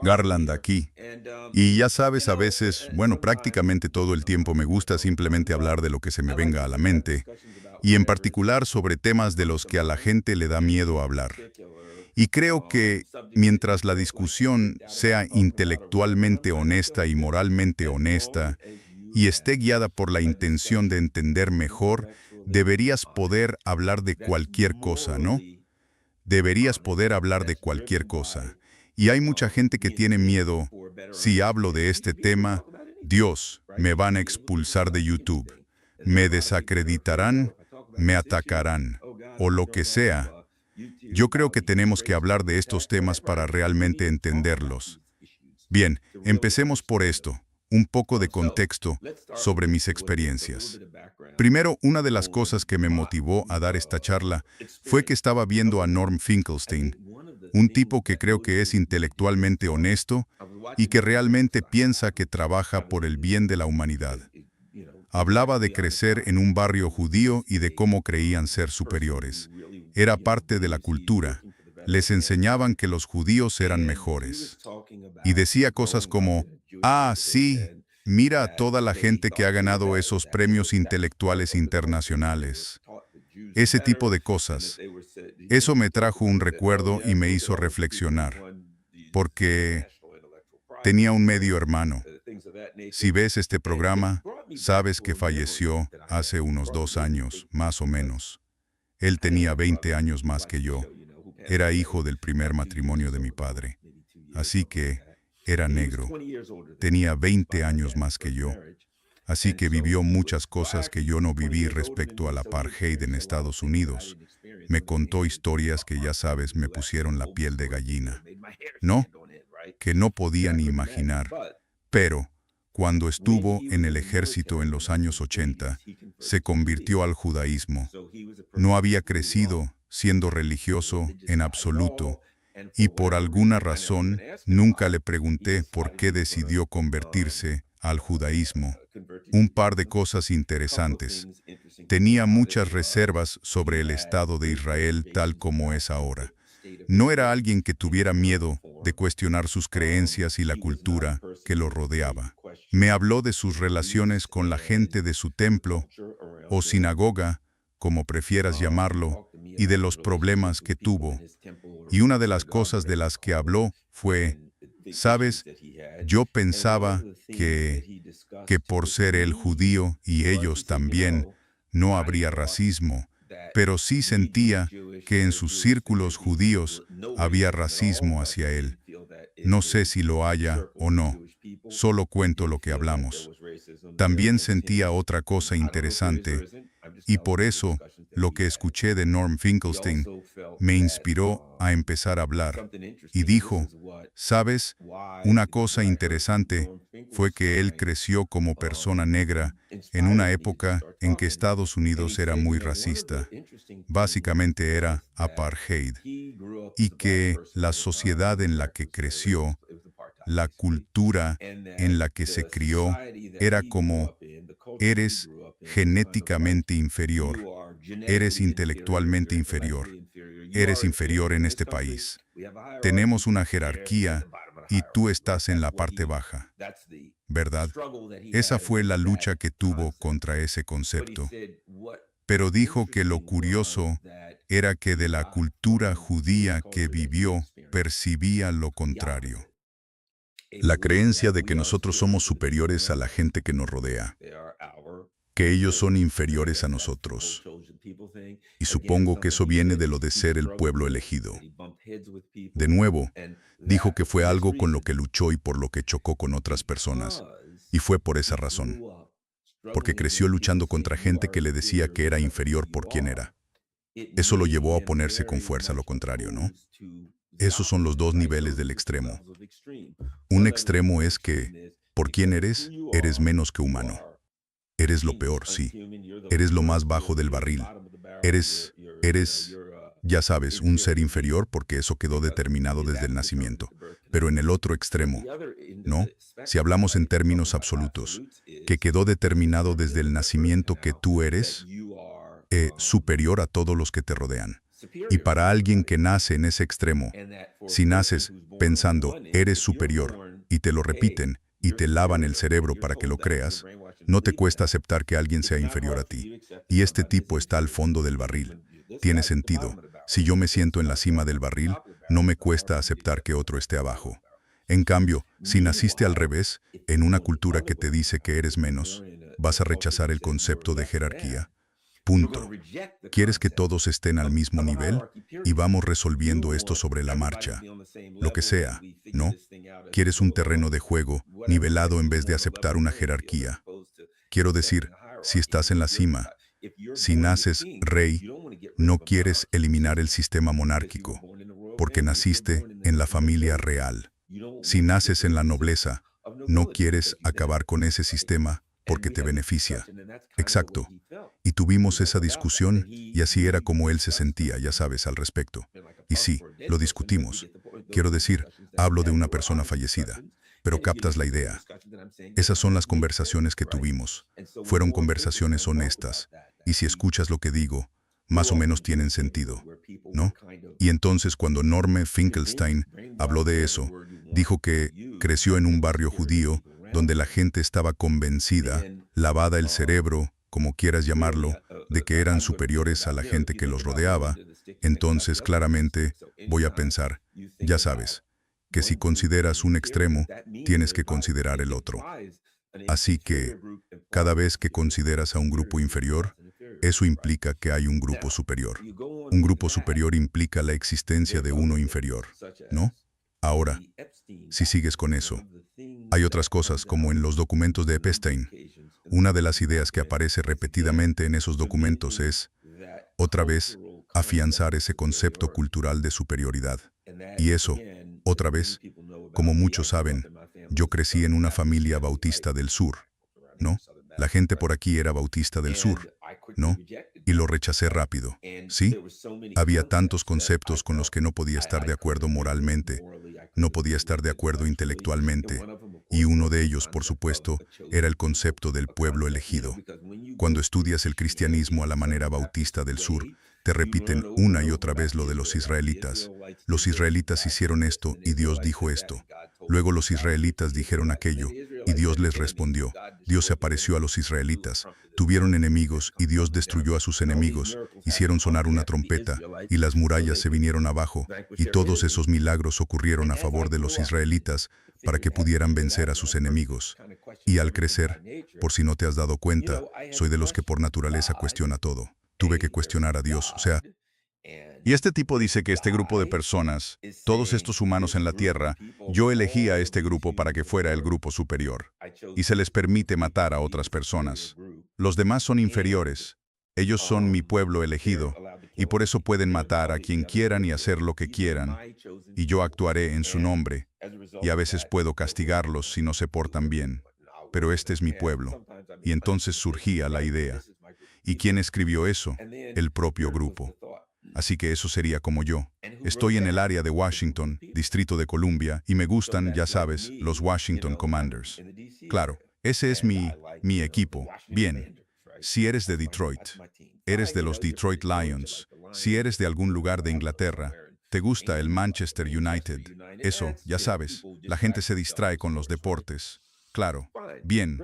Garland aquí. Y ya sabes, a veces, bueno, prácticamente todo el tiempo me gusta simplemente hablar de lo que se me venga a la mente, y en particular sobre temas de los que a la gente le da miedo hablar. Y creo que mientras la discusión sea intelectualmente honesta y moralmente honesta, y esté guiada por la intención de entender mejor, deberías poder hablar de cualquier cosa, ¿no? Deberías poder hablar de cualquier cosa. Y hay mucha gente que tiene miedo. Si hablo de este tema, Dios, me van a expulsar de YouTube. Me desacreditarán, me atacarán, o lo que sea. Yo creo que tenemos que hablar de estos temas para realmente entenderlos. Bien, empecemos por esto, un poco de contexto sobre mis experiencias. Primero, una de las cosas que me motivó a dar esta charla fue que estaba viendo a Norm Finkelstein, un tipo que creo que es intelectualmente honesto y que realmente piensa que trabaja por el bien de la humanidad. Hablaba de crecer en un barrio judío y de cómo creían ser superiores. Era parte de la cultura. Les enseñaban que los judíos eran mejores. Y decía cosas como, ah, sí, mira a toda la gente que ha ganado esos premios intelectuales internacionales. Ese tipo de cosas. Eso me trajo un recuerdo y me hizo reflexionar, porque tenía un medio hermano. Si ves este programa, sabes que falleció hace unos 2 años, más o menos. Él tenía 20 años más que yo. Era hijo del primer matrimonio de mi padre. Así que era negro. Tenía 20 años más que yo. Así que vivió muchas cosas que yo no viví respecto al apartheid en Estados Unidos. Me contó historias que, ya sabes, me pusieron la piel de gallina. No, que no podía ni imaginar. Pero, cuando estuvo en el ejército en los años 80, se convirtió al judaísmo. No había crecido siendo religioso en absoluto, y por alguna razón nunca le pregunté por qué decidió convertirse al judaísmo. Un par de cosas interesantes. Tenía muchas reservas sobre el Estado de Israel tal como es ahora. No era alguien que tuviera miedo de cuestionar sus creencias y la cultura que lo rodeaba. Me habló de sus relaciones con la gente de su templo, o sinagoga, como prefieras llamarlo, y de los problemas que tuvo. Y una de las cosas de las que habló fue, ¿sabes? Yo pensaba que por ser él judío y ellos también, no habría racismo, pero sí sentía que en sus círculos judíos había racismo hacia él. No sé si lo haya o no, solo cuento lo que hablamos. También sentía otra cosa interesante, y por eso, lo que escuché de Norm Finkelstein me inspiró a empezar a hablar. Y dijo, ¿sabes? Una cosa interesante fue que él creció como persona negra en una época en que Estados Unidos era muy racista. Básicamente era apartheid. Y que la sociedad en la que creció, la cultura en la que se crió, era como: eres genéticamente inferior, eres intelectualmente inferior, eres inferior en este país. Tenemos una jerarquía y tú estás en la parte baja, ¿verdad? Esa fue la lucha que tuvo contra ese concepto. Pero dijo que lo curioso era que de la cultura judía que vivió percibía lo contrario. La creencia de que nosotros somos superiores a la gente que nos rodea, que ellos son inferiores a nosotros. Y supongo que eso viene de lo de ser el pueblo elegido. De nuevo, dijo que fue algo con lo que luchó y por lo que chocó con otras personas. Y fue por esa razón. Porque creció luchando contra gente que le decía que era inferior por quien era. Eso lo llevó a oponerse con fuerza a lo contrario, ¿no? Esos son los dos niveles del extremo. Un extremo es que, por quien eres, eres menos que humano. Eres lo peor, sí. Eres lo más bajo del barril. Eres, ya sabes, un ser inferior porque eso quedó determinado desde el nacimiento. Pero en el otro extremo, ¿no? Si hablamos en términos absolutos, que quedó determinado desde el nacimiento que tú eres superior a todos los que te rodean. Y para alguien que nace en ese extremo, si naces pensando, eres superior, y te lo repiten, y te lavan el cerebro para que lo creas, no te cuesta aceptar que alguien sea inferior a ti. Y este tipo está al fondo del barril. Tiene sentido. Si yo me siento en la cima del barril, no me cuesta aceptar que otro esté abajo. En cambio, si naciste al revés, en una cultura que te dice que eres menos, vas a rechazar el concepto de jerarquía. Punto. ¿Quieres que todos estén al mismo nivel? Y vamos resolviendo esto sobre la marcha. Lo que sea, ¿no? Quieres un terreno de juego nivelado en vez de aceptar una jerarquía. Quiero decir, si estás en la cima, si naces rey, no quieres eliminar el sistema monárquico, porque naciste en la familia real. Si naces en la nobleza, no quieres acabar con ese sistema porque te beneficia. Exacto. Y tuvimos esa discusión y así era como él se sentía, ya sabes, al respecto. Y sí, lo discutimos. Quiero decir, hablo de una persona fallecida, pero captas la idea. Esas son las conversaciones que tuvimos. Fueron conversaciones honestas. Y si escuchas lo que digo, más o menos tienen sentido, ¿no? Y entonces cuando Norme Finkelstein habló de eso, dijo que creció en un barrio judío donde la gente estaba convencida, lavada el cerebro, como quieras llamarlo, de que eran superiores a la gente que los rodeaba, entonces claramente voy a pensar, ya sabes, que si consideras un extremo, tienes que considerar el otro. Así que, cada vez que consideras a un grupo inferior, eso implica que hay un grupo superior. Un grupo superior implica la existencia de uno inferior, ¿no? Ahora, si sigues con eso, hay otras cosas como en los documentos de Epstein. Una de las ideas que aparece repetidamente en esos documentos es, otra vez, afianzar ese concepto cultural de superioridad. Y eso, otra vez, como muchos saben, yo crecí en una familia bautista del sur, ¿no? La gente por aquí era bautista del sur, ¿no? Y lo rechacé rápido, ¿sí? Había tantos conceptos con los que no podía estar de acuerdo moralmente, no podía estar de acuerdo intelectualmente, y uno de ellos, por supuesto, era el concepto del pueblo elegido. Cuando estudias el cristianismo a la manera bautista del sur, te repiten una y otra vez lo de los israelitas. Los israelitas hicieron esto y Dios dijo esto. Luego los israelitas dijeron aquello y Dios les respondió. Dios se apareció a los israelitas. Tuvieron enemigos y Dios destruyó a sus enemigos. Hicieron sonar una trompeta y las murallas se vinieron abajo y todos esos milagros ocurrieron a favor de los israelitas para que pudieran vencer a sus enemigos. Y al crecer, por si no te has dado cuenta, soy de los que por naturaleza cuestiona todo. Tuve que cuestionar a Dios, o sea, y este tipo dice que este grupo de personas, todos estos humanos en la Tierra, yo elegí a este grupo para que fuera el grupo superior. Y se les permite matar a otras personas. Los demás son inferiores. Ellos son mi pueblo elegido, y por eso pueden matar a quien quieran y hacer lo que quieran. Y yo actuaré en su nombre, y a veces puedo castigarlos si no se portan bien. Pero este es mi pueblo. Y entonces surgía la idea. ¿Y quién escribió eso? El propio grupo. Así que eso sería como yo. Estoy en el área de Washington, Distrito de Columbia, y me gustan, ya sabes, los Washington Commanders. Claro, ese es mi equipo. Bien. Si eres de Detroit, eres de los Detroit Lions. Si eres de algún lugar de Inglaterra, te gusta el Manchester United. Eso, ya sabes, la gente se distrae con los deportes. Claro. Bien.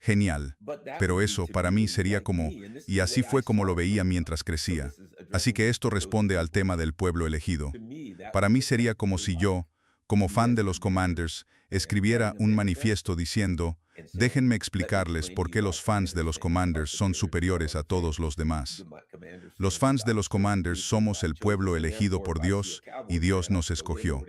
Genial. Pero eso para mí sería como, y así fue como lo veía mientras crecía. Así que esto responde al tema del pueblo elegido. Para mí sería como si yo, como fan de los Commanders, escribiera un manifiesto diciendo, déjenme explicarles por qué los fans de los Commanders son superiores a todos los demás. Los fans de los Commanders somos el pueblo elegido por Dios y Dios nos escogió.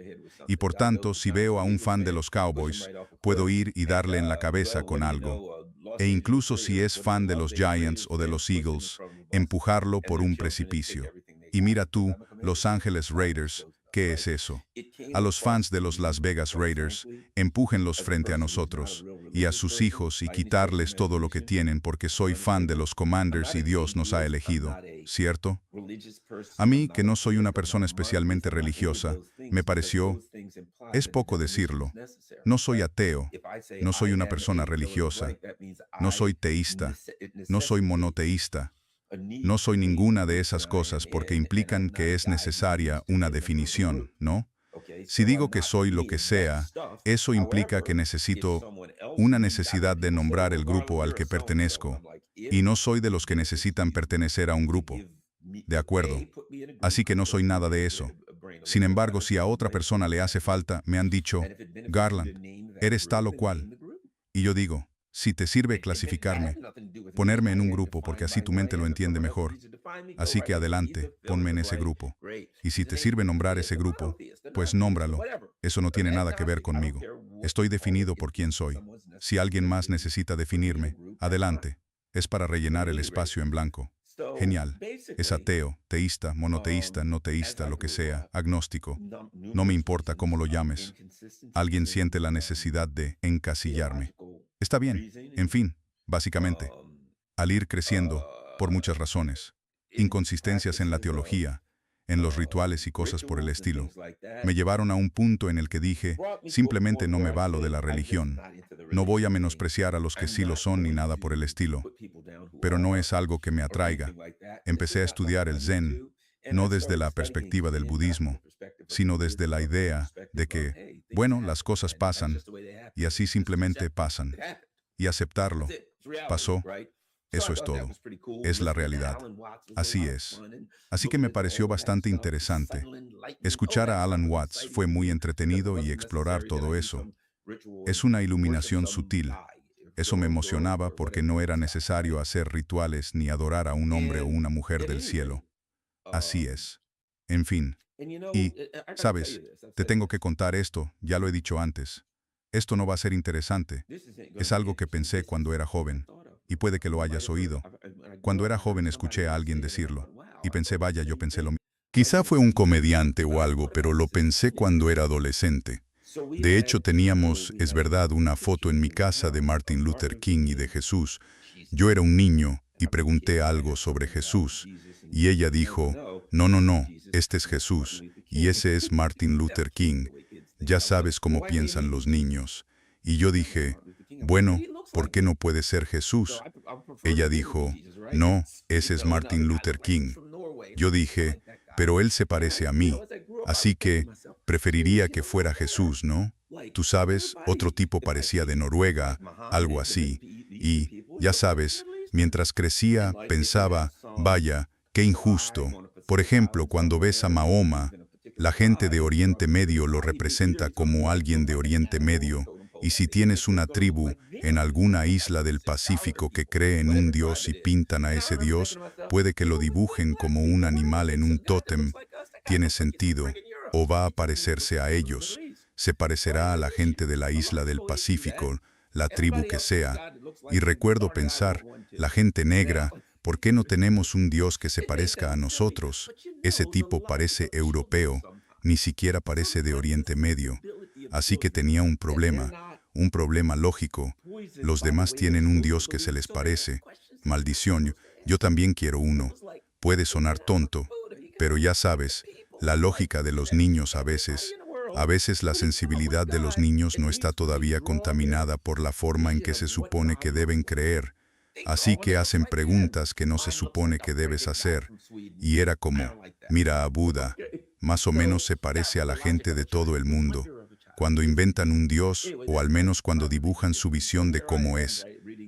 Y por tanto, si veo a un fan de los Cowboys, puedo ir y darle en la cabeza con algo. E incluso si es fan de los Giants o de los Eagles, empujarlo por un precipicio. Y mira tú, Los Ángeles Raiders, ¿qué es eso? A los fans de los Las Vegas Raiders, empújenlos frente a nosotros, y a sus hijos y quitarles todo lo que tienen porque soy fan de los Commanders y Dios nos ha elegido, ¿cierto? A mí, que no soy una persona especialmente religiosa, me pareció, es poco decirlo, no soy ateo, no soy una persona religiosa, no soy teísta, no soy monoteísta, No soy ninguna de esas cosas porque implican que es necesaria una definición, ¿no? Si digo que soy lo que sea, eso implica que necesito una necesidad de nombrar el grupo al que pertenezco, y no soy de los que necesitan pertenecer a un grupo. De acuerdo. Así que no soy nada de eso. Sin embargo, si a otra persona le hace falta, me han dicho, Garland, eres tal o cual. Y yo digo, si te sirve clasificarme, ponerme en un grupo porque así tu mente lo entiende mejor. Así que adelante, ponme en ese grupo. Y si te sirve nombrar ese grupo, pues nómbralo. Eso no tiene nada que ver conmigo. Estoy definido por quién soy. Si alguien más necesita definirme, adelante. Es para rellenar el espacio en blanco. Genial. Es ateo, teísta, monoteísta, no teísta, lo que sea, agnóstico. No me importa cómo lo llames. Alguien siente la necesidad de encasillarme. Está bien. En fin, básicamente, al ir creciendo, por muchas razones, inconsistencias en la teología, en los rituales y cosas por el estilo, me llevaron a un punto en el que dije, simplemente no me valo de la religión. No voy a menospreciar a los que sí lo son ni nada por el estilo, pero no es algo que me atraiga. Empecé a estudiar el Zen, no desde la perspectiva del budismo, sino desde la idea de que, bueno, las cosas pasan, y así simplemente pasan. Y aceptarlo. Pasó. Eso es todo. Es la realidad. Así es. Así que me pareció bastante interesante. Escuchar a Alan Watts fue muy entretenido y explorar todo eso. Es una iluminación sutil. Eso me emocionaba porque no era necesario hacer rituales ni adorar a un hombre o una mujer del cielo. Así es. En fin. Y, ¿sabes? Te tengo que contar esto, ya lo he dicho antes. Esto no va a ser interesante. Es algo que pensé cuando era joven, y puede que lo hayas oído. Cuando era joven escuché a alguien decirlo, y pensé, vaya, yo pensé lo mismo. Quizá fue un comediante o algo, pero lo pensé cuando era adolescente. De hecho, teníamos, es verdad, una foto en mi casa de Martin Luther King y de Jesús. Yo era un niño y pregunté algo sobre Jesús, y ella dijo, no, no, no, este es Jesús, y ese es Martin Luther King. Ya sabes cómo piensan los niños. Y yo dije, bueno, ¿por qué no puede ser Jesús? Ella dijo, no, ese es Martin Luther King. Yo dije, pero él se parece a mí, así que preferiría que fuera Jesús, ¿no? Tú sabes, otro tipo parecía de Noruega, algo así. Y, ya sabes, mientras crecía, pensaba, vaya, qué injusto. Por ejemplo, cuando ves a Mahoma, la gente de Oriente Medio lo representa como alguien de Oriente Medio, y si tienes una tribu en alguna isla del Pacífico que cree en un dios y pintan a ese dios, puede que lo dibujen como un animal en un tótem. Tiene sentido, o va a parecerse a ellos. Se parecerá a la gente de la isla del Pacífico, la tribu que sea. Y recuerdo pensar, la gente negra, ¿por qué no tenemos un dios que se parezca a nosotros? Ese tipo parece europeo, ni siquiera parece de Oriente Medio. Así que tenía un problema lógico. Los demás tienen un dios que se les parece. Maldición, yo también quiero uno. Puede sonar tonto, pero ya sabes, la lógica de los niños a veces la sensibilidad de los niños no está todavía contaminada por la forma en que se supone que deben creer. Así que hacen preguntas que no se supone que debes hacer. Y era como, mira a Buda, más o menos se parece a la gente de todo el mundo. Cuando inventan un dios, o al menos cuando dibujan su visión de cómo es,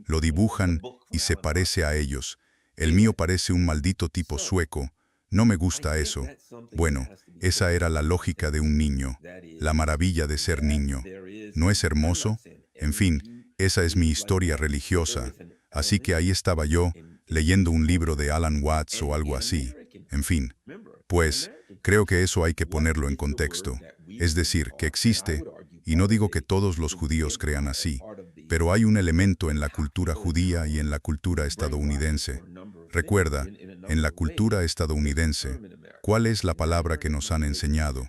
lo dibujan y se parece a ellos. El mío parece un maldito tipo sueco. No me gusta eso. Bueno, esa era la lógica de un niño, la maravilla de ser niño. ¿No es hermoso? En fin, esa es mi historia religiosa. Así que ahí estaba yo, leyendo un libro de Alan Watts o algo así. En fin, pues, creo que eso hay que ponerlo en contexto. Es decir, que existe, y no digo que todos los judíos crean así, pero hay un elemento en la cultura judía y en la cultura estadounidense. Recuerda, en la cultura estadounidense, ¿cuál es la palabra que nos han enseñado?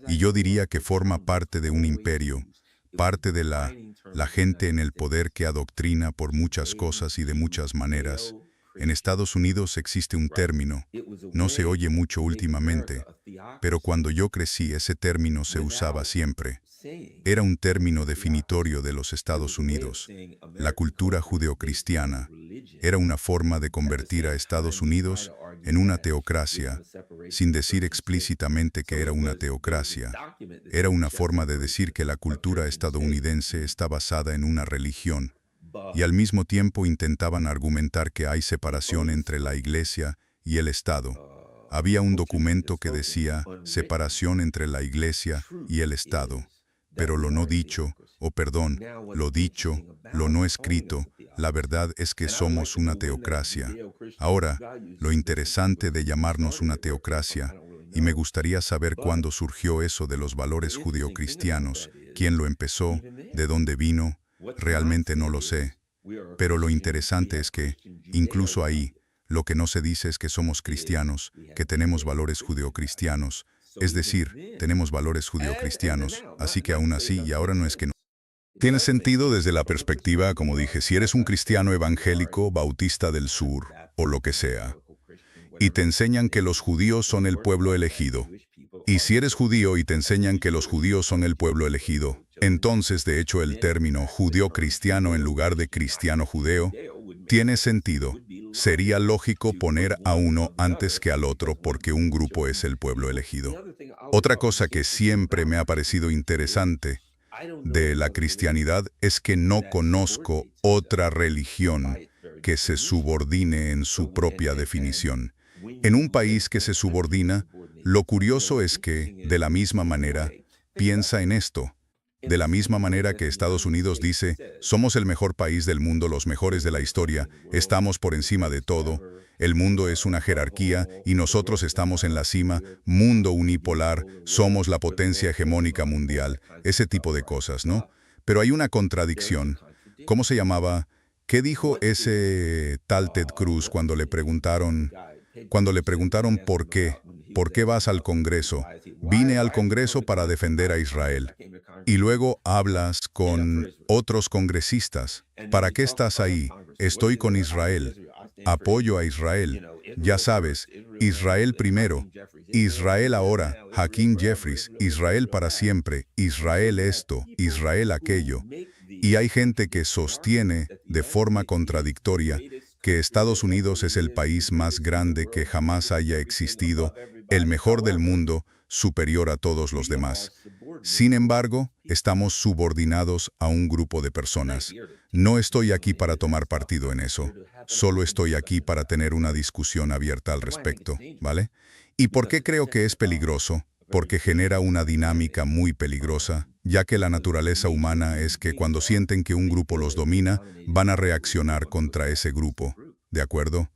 Y yo diría que forma parte de un imperio, parte de la gente en el poder que adoctrina por muchas cosas y de muchas maneras. En Estados Unidos existe un término, no se oye mucho últimamente, pero cuando yo crecí ese término se usaba siempre. Era un término definitorio de los Estados Unidos, la cultura judeocristiana, era una forma de convertir a Estados Unidos en una teocracia, sin decir explícitamente que era una teocracia. Era una forma de decir que la cultura estadounidense está basada en una religión, y al mismo tiempo intentaban argumentar que hay separación entre la Iglesia y el Estado. Había un documento que decía separación entre la Iglesia y el Estado, pero lo no dicho, lo dicho, lo no escrito, la verdad es que somos una teocracia. Ahora, lo interesante de llamarnos una teocracia, y me gustaría saber cuándo surgió eso de los valores judeocristianos, quién lo empezó, de dónde vino, realmente no lo sé. Pero lo interesante es que, incluso ahí, lo que no se dice es que somos cristianos, que tenemos valores judeocristianos, es decir, tenemos valores judeocristianos, así que aún así, y ahora no es que no. Tiene sentido desde la perspectiva, como dije, si eres un cristiano evangélico, bautista del sur, o lo que sea, y te enseñan que los judíos son el pueblo elegido. Y si eres judío y te enseñan que los judíos son el pueblo elegido, entonces de hecho el término judío-cristiano en lugar de cristiano-judeo tiene sentido. Sería lógico poner a uno antes que al otro porque un grupo es el pueblo elegido. Otra cosa que siempre me ha parecido interesante de la cristianidad es que no conozco otra religión que se subordine en su propia definición. En un país que se subordina, lo curioso es que, de la misma manera, piensa en esto. De la misma manera que Estados Unidos dice, somos el mejor país del mundo, los mejores de la historia, estamos por encima de todo, el mundo es una jerarquía y nosotros estamos en la cima, mundo unipolar, somos la potencia hegemónica mundial, ese tipo de cosas, ¿no? Pero hay una contradicción. ¿Cómo se llamaba? ¿Qué dijo ese tal Ted Cruz cuando le preguntaron por qué vas al Congreso? Vine al Congreso para defender a Israel. Y luego hablas con otros congresistas. ¿Para qué estás ahí? Estoy con Israel. Apoyo a Israel. Ya sabes, Israel primero. Israel ahora, Hakeem Jeffries, Israel para siempre, Israel esto, Israel aquello. Y hay gente que sostiene, de forma contradictoria, que Estados Unidos es el país más grande que jamás haya existido, el mejor del mundo, superior a todos los demás. Sin embargo, estamos subordinados a un grupo de personas. No estoy aquí para tomar partido en eso. Solo estoy aquí para tener una discusión abierta al respecto, ¿vale? ¿Y por qué creo que es peligroso? Porque genera una dinámica muy peligrosa, ya que la naturaleza humana es que cuando sienten que un grupo los domina, van a reaccionar contra ese grupo, ¿de acuerdo?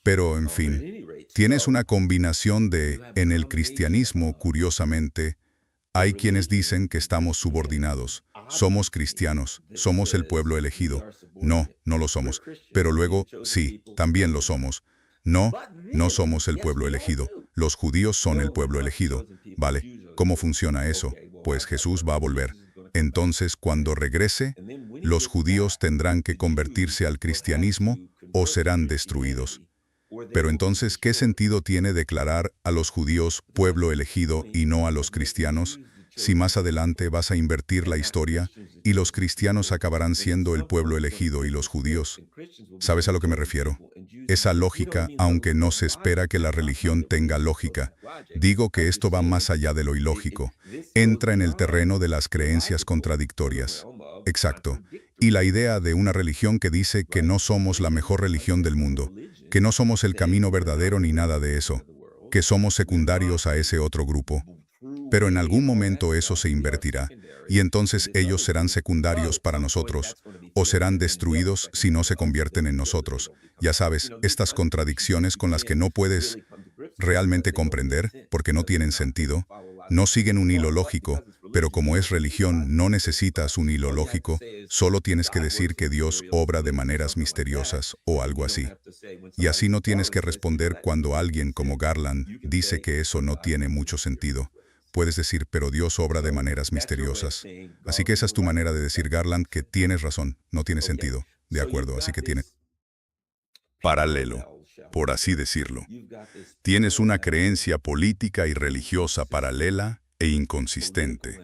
Pero, en fin, tienes una combinación en el cristianismo, curiosamente, hay quienes dicen que estamos subordinados. Somos cristianos, somos el pueblo elegido. No, no lo somos. Pero luego, sí, también lo somos. No, no somos el pueblo elegido. Los judíos son el pueblo elegido. Vale, ¿cómo funciona eso? Pues Jesús va a volver. Entonces, cuando regrese, los judíos tendrán que convertirse al cristianismo o serán destruidos. Pero entonces, ¿qué sentido tiene declarar a los judíos pueblo elegido y no a los cristianos? Si más adelante vas a invertir la historia y los cristianos acabarán siendo el pueblo elegido y los judíos. ¿Sabes a lo que me refiero? Esa lógica, aunque no se espera que la religión tenga lógica, digo que esto va más allá de lo ilógico. Entra en el terreno de las creencias contradictorias. Exacto. Y la idea de una religión que dice que no somos la mejor religión del mundo, que no somos el camino verdadero ni nada de eso, que somos secundarios a ese otro grupo. Pero en algún momento eso se invertirá, y entonces ellos serán secundarios para nosotros, o serán destruidos si no se convierten en nosotros. Ya sabes, estas contradicciones con las que no puedes realmente comprender, porque no tienen sentido, no siguen un hilo lógico, pero como es religión no necesitas un hilo lógico, solo tienes que decir que Dios obra de maneras misteriosas o algo así. Y así no tienes que responder cuando alguien como Garland dice que eso no tiene mucho sentido. Puedes decir, pero Dios obra de maneras misteriosas. Así que esa es tu manera de decir, Garland, que tienes razón, no tiene sentido. De acuerdo, así que tiene paralelo, por así decirlo. Tienes una creencia política y religiosa paralela e inconsistente.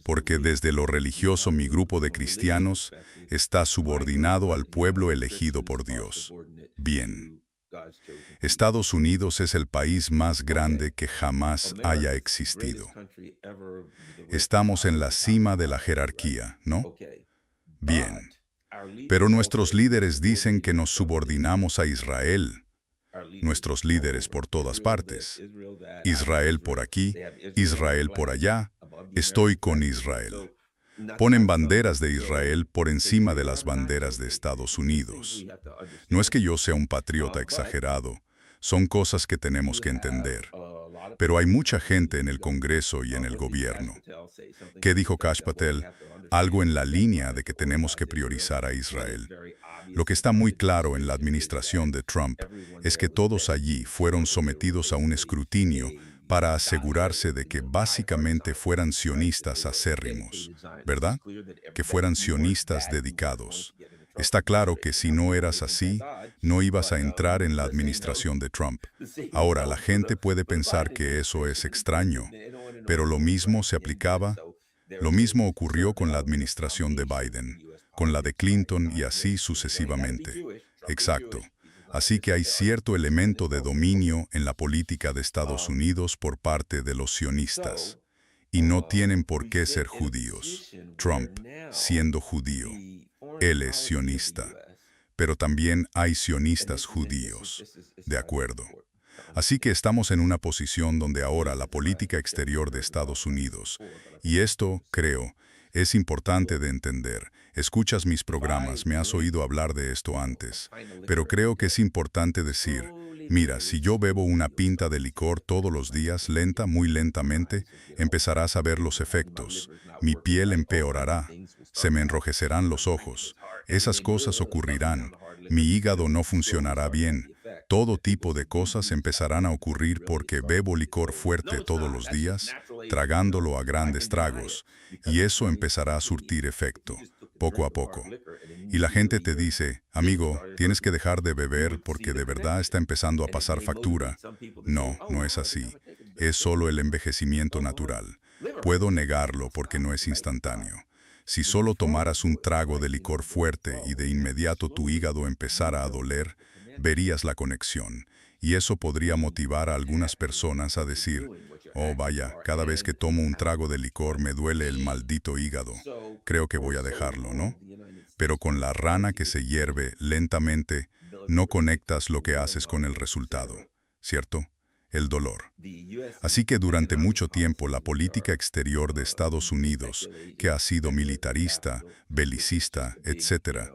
porque desde lo religioso mi grupo de cristianos está subordinado al pueblo elegido por Dios. Bien. Estados Unidos es el país más grande que jamás haya existido. Estamos en la cima de la jerarquía, ¿no? Bien. Pero nuestros líderes dicen que nos subordinamos a Israel. Nuestros líderes por todas partes. Israel por aquí, Israel por allá. Estoy con Israel. Ponen banderas de Israel por encima de las banderas de Estados Unidos. No es que yo sea un patriota exagerado, son cosas que tenemos que entender. Pero hay mucha gente en el Congreso y en el gobierno. ¿Qué dijo Kash Patel? Algo en la línea de que tenemos que priorizar a Israel. Lo que está muy claro en la administración de Trump es que todos allí fueron sometidos a un escrutinio para asegurarse de que básicamente fueran sionistas acérrimos, ¿verdad? Que fueran sionistas dedicados. Está claro que si no eras así, no ibas a entrar en la administración de Trump. Ahora, la gente puede pensar que eso es extraño, pero lo mismo se aplicaba. Lo mismo ocurrió con la administración de Biden, con la de Clinton y así sucesivamente. Exacto. Así que hay cierto elemento de dominio en la política de Estados Unidos por parte de los sionistas. Y no tienen por qué ser judíos. Trump, siendo judío, él es sionista. Pero también hay sionistas judíos. ¿De acuerdo? Así que estamos en una posición donde ahora la política exterior de Estados Unidos, y esto, creo, es importante de entender. Escuchas mis programas, me has oído hablar de esto antes, pero creo que es importante decir, mira, si yo bebo una pinta de licor todos los días, lenta, muy lentamente, empezarás a ver los efectos. Mi piel empeorará, se me enrojecerán los ojos, esas cosas ocurrirán, mi hígado no funcionará bien. Todo tipo de cosas empezarán a ocurrir porque bebo licor fuerte todos los días, tragándolo a grandes tragos, y eso empezará a surtir efecto, poco a poco. Y la gente te dice, amigo, tienes que dejar de beber porque de verdad está empezando a pasar factura. No, no es así. Es solo el envejecimiento natural. Puedo negarlo porque no es instantáneo. Si solo tomaras un trago de licor fuerte y de inmediato tu hígado empezara a doler, verías la conexión, y eso podría motivar a algunas personas a decir, oh vaya, cada vez que tomo un trago de licor me duele el maldito hígado. Creo que voy a dejarlo, ¿no? Pero con la rana que se hierve lentamente, no conectas lo que haces con el resultado, ¿cierto? El dolor. Así que durante mucho tiempo la política exterior de Estados Unidos, que ha sido militarista, belicista, etc.,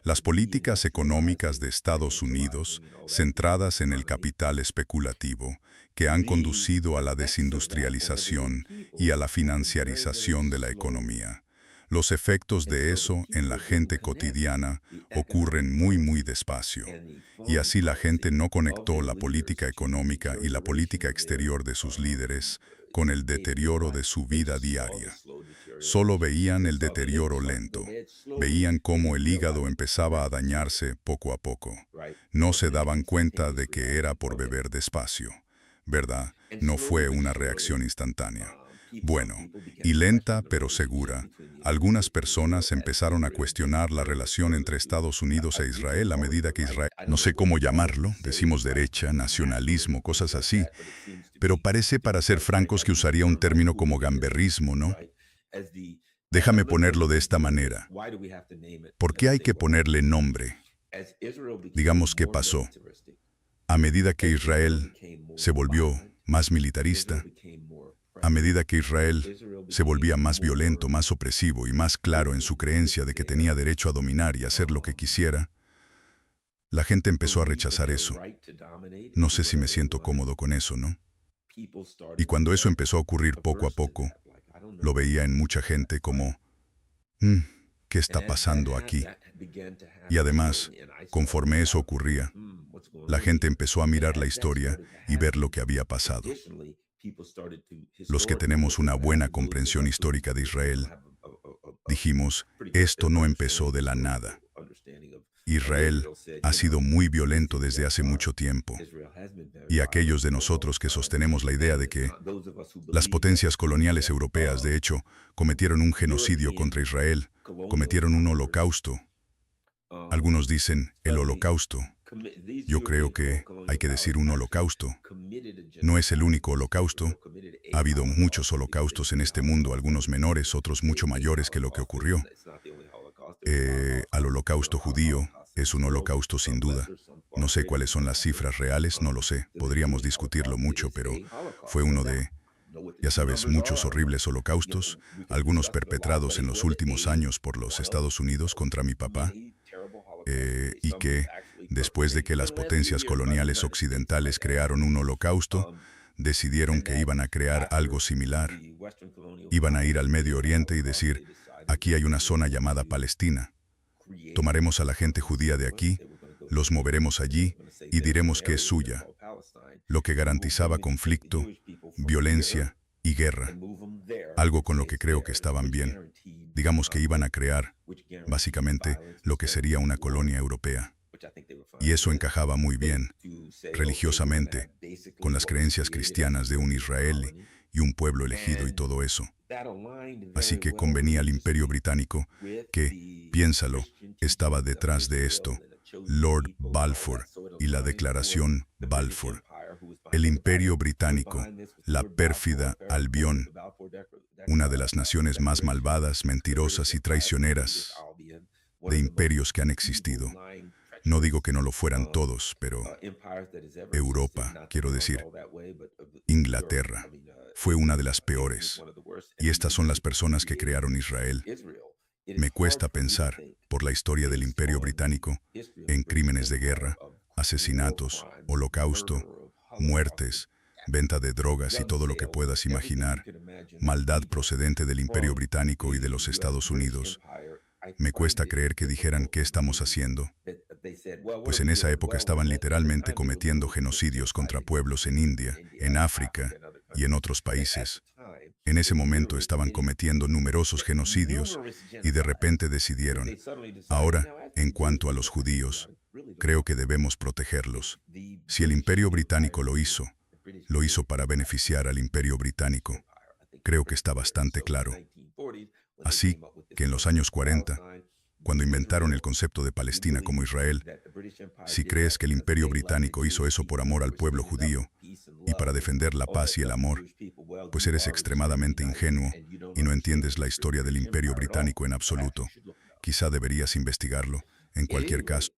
las políticas económicas de Estados Unidos, centradas en el capital especulativo, que han conducido a la desindustrialización y a la financiarización de la economía. Los efectos de eso en la gente cotidiana ocurren muy despacio. Y así la gente no conectó la política económica y la política exterior de sus líderes con el deterioro de su vida diaria. Solo veían el deterioro lento. Veían cómo el hígado empezaba a dañarse poco a poco. No se daban cuenta de que era por beber despacio, ¿verdad? No fue una reacción instantánea. Bueno, y lenta pero segura, algunas personas empezaron a cuestionar la relación entre Estados Unidos e Israel a medida que Israel, no sé cómo llamarlo, decimos derecha, nacionalismo, cosas así, pero parece, para ser francos, que usaría un término como gamberrismo, ¿no? Déjame ponerlo de esta manera. ¿Por qué hay que ponerle nombre? Digamos, ¿qué pasó? A medida que Israel se volvió más militarista, a medida que Israel se volvía más violento, más opresivo y más claro en su creencia de que tenía derecho a dominar y hacer lo que quisiera, la gente empezó a rechazar eso. No sé si me siento cómodo con eso, ¿no? Y cuando eso empezó a ocurrir poco a poco, lo veía en mucha gente como, ¿qué está pasando aquí? Y además, conforme eso ocurría, la gente empezó a mirar la historia y ver lo que había pasado. Los que tenemos una buena comprensión histórica de Israel, dijimos, esto no empezó de la nada. Israel ha sido muy violento desde hace mucho tiempo. Y aquellos de nosotros que sostenemos la idea de que las potencias coloniales europeas, de hecho, cometieron un genocidio contra Israel, cometieron un holocausto. Algunos dicen el holocausto. Yo creo que hay que decir un holocausto. No es el único holocausto. Ha habido muchos holocaustos en este mundo, algunos menores, otros mucho mayores que lo que ocurrió. Al holocausto judío es un holocausto sin duda. No sé cuáles son las cifras reales, no lo sé. Podríamos discutirlo mucho, pero fue uno de, ya sabes, muchos horribles holocaustos, algunos perpetrados en los últimos años por los Estados Unidos contra mi papá, y que, después de que las potencias coloniales occidentales crearon un holocausto, decidieron que iban a crear algo similar. Iban a ir al Medio Oriente y decir, aquí hay una zona llamada Palestina. Tomaremos a la gente judía de aquí, los moveremos allí y diremos que es suya, lo que garantizaba conflicto, violencia y guerra, algo con lo que creo que estaban bien. Digamos que iban a crear, básicamente, lo que sería una colonia europea. Y eso encajaba muy bien, religiosamente, con las creencias cristianas de un Israel y un pueblo elegido y todo eso. Así que convenía al Imperio Británico que, piénsalo, estaba detrás de esto, Lord Balfour y la Declaración Balfour. El Imperio Británico, la pérfida Albión, una de las naciones más malvadas, mentirosas y traicioneras de imperios que han existido. No digo que no lo fueran todos, pero Europa, quiero decir, Inglaterra, fue una de las peores. Y estas son las personas que crearon Israel. Me cuesta pensar, por la historia del Imperio Británico, en crímenes de guerra, asesinatos, holocausto, muertes, venta de drogas y todo lo que puedas imaginar, maldad procedente del Imperio Británico y de los Estados Unidos. Me cuesta creer que dijeran ¿qué estamos haciendo? Pues en esa época estaban literalmente cometiendo genocidios contra pueblos en India, en África y en otros países. En ese momento estaban cometiendo numerosos genocidios y de repente decidieron, ahora, en cuanto a los judíos, creo que debemos protegerlos. Si el Imperio Británico lo hizo para beneficiar al Imperio Británico. Creo que está bastante claro. Así que en los años 40, cuando inventaron el concepto de Palestina como Israel, si crees que el Imperio Británico hizo eso por amor al pueblo judío y para defender la paz y el amor, pues eres extremadamente ingenuo y no entiendes la historia del Imperio Británico en absoluto. Quizá deberías investigarlo, en cualquier caso.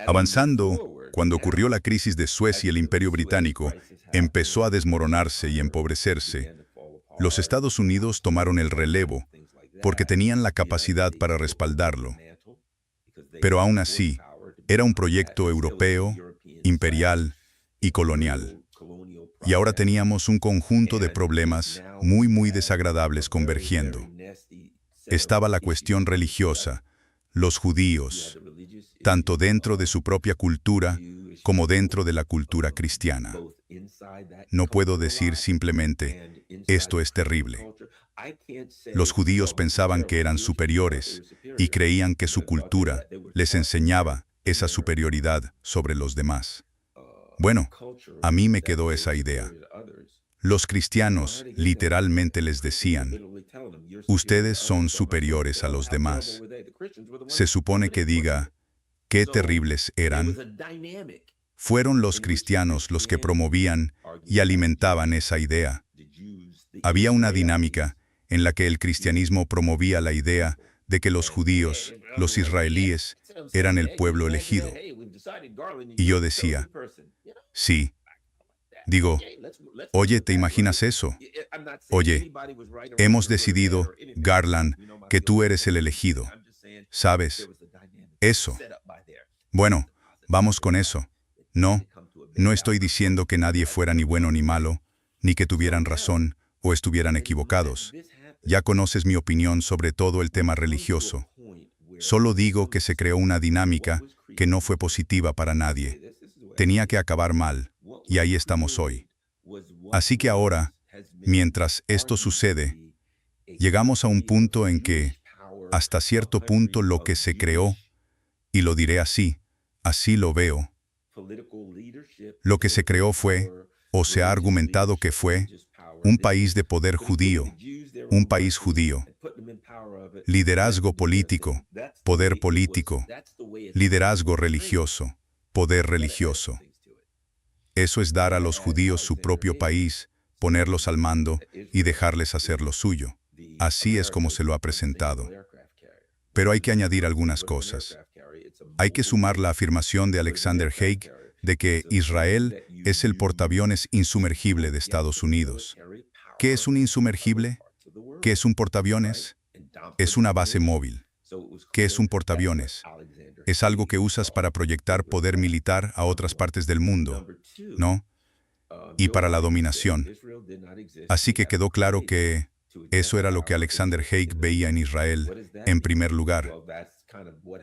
Avanzando, cuando ocurrió la crisis de Suez y el Imperio Británico empezó a desmoronarse y empobrecerse, los Estados Unidos tomaron el relevo porque tenían la capacidad para respaldarlo. Pero aún así, era un proyecto europeo, imperial y colonial. Y ahora teníamos un conjunto de problemas muy desagradables convergiendo. Estaba la cuestión religiosa, los judíos, tanto dentro de su propia cultura como dentro de la cultura cristiana. No puedo decir simplemente, esto es terrible. Los judíos pensaban que eran superiores y creían que su cultura les enseñaba esa superioridad sobre los demás. Bueno, a mí me quedó esa idea. Los cristianos literalmente les decían, ustedes son superiores a los demás. Se supone que diga, qué terribles eran. Fueron los cristianos los que promovían y alimentaban esa idea. Había una dinámica en la que el cristianismo promovía la idea de que los judíos, los israelíes, eran el pueblo elegido. Y yo decía, sí. Digo, oye, ¿te imaginas eso? Oye, hemos decidido, Garland, que tú eres el elegido. ¿Sabes? Eso. Bueno, vamos con eso. No estoy diciendo que nadie fuera ni bueno ni malo, ni que tuvieran razón o estuvieran equivocados. Ya conoces mi opinión sobre todo el tema religioso. Solo digo que se creó una dinámica que no fue positiva para nadie. Tenía que acabar mal, y ahí estamos hoy. Así que ahora, mientras esto sucede, llegamos a un punto en que, hasta cierto punto lo que se creó, y lo diré así lo veo, Lo que se creó fue, o se ha argumentado que fue, un país de poder judío, un país judío. Liderazgo político, poder político, liderazgo religioso, poder religioso. Eso es dar a los judíos su propio país, ponerlos al mando y dejarles hacer lo suyo. Así es como se lo ha presentado. Pero hay que añadir algunas cosas. Hay que sumar la afirmación de Alexander Haig de que Israel es el portaaviones insumergible de Estados Unidos. ¿Qué es un insumergible? ¿Qué es un portaaviones? Es una base móvil. ¿Qué es un portaaviones? Es algo que usas para proyectar poder militar a otras partes del mundo, ¿no? Y para la dominación. Así que quedó claro que eso era lo que Alexander Haig veía en Israel, en primer lugar.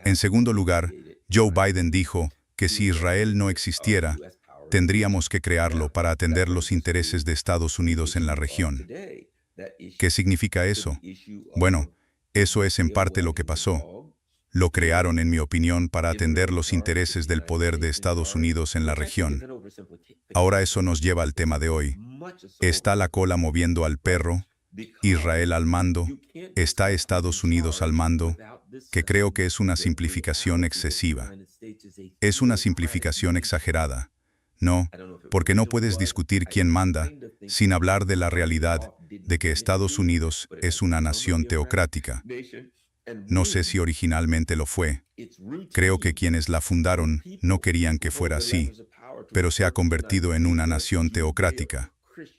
En segundo lugar, Joe Biden dijo que si Israel no existiera, tendríamos que crearlo para atender los intereses de Estados Unidos en la región. ¿Qué significa eso? Bueno, eso es en parte lo que pasó. Lo crearon, en mi opinión, para atender los intereses del poder de Estados Unidos en la región. Ahora eso nos lleva al tema de hoy. ¿Está la cola moviendo al perro? ¿Israel al mando? ¿Está Estados Unidos al mando? Que creo que es una simplificación excesiva. Es una simplificación exagerada. No, porque no puedes discutir quién manda sin hablar de la realidad de que Estados Unidos es una nación teocrática. No sé si originalmente lo fue. Creo que quienes la fundaron no querían que fuera así, pero se ha convertido en una nación teocrática.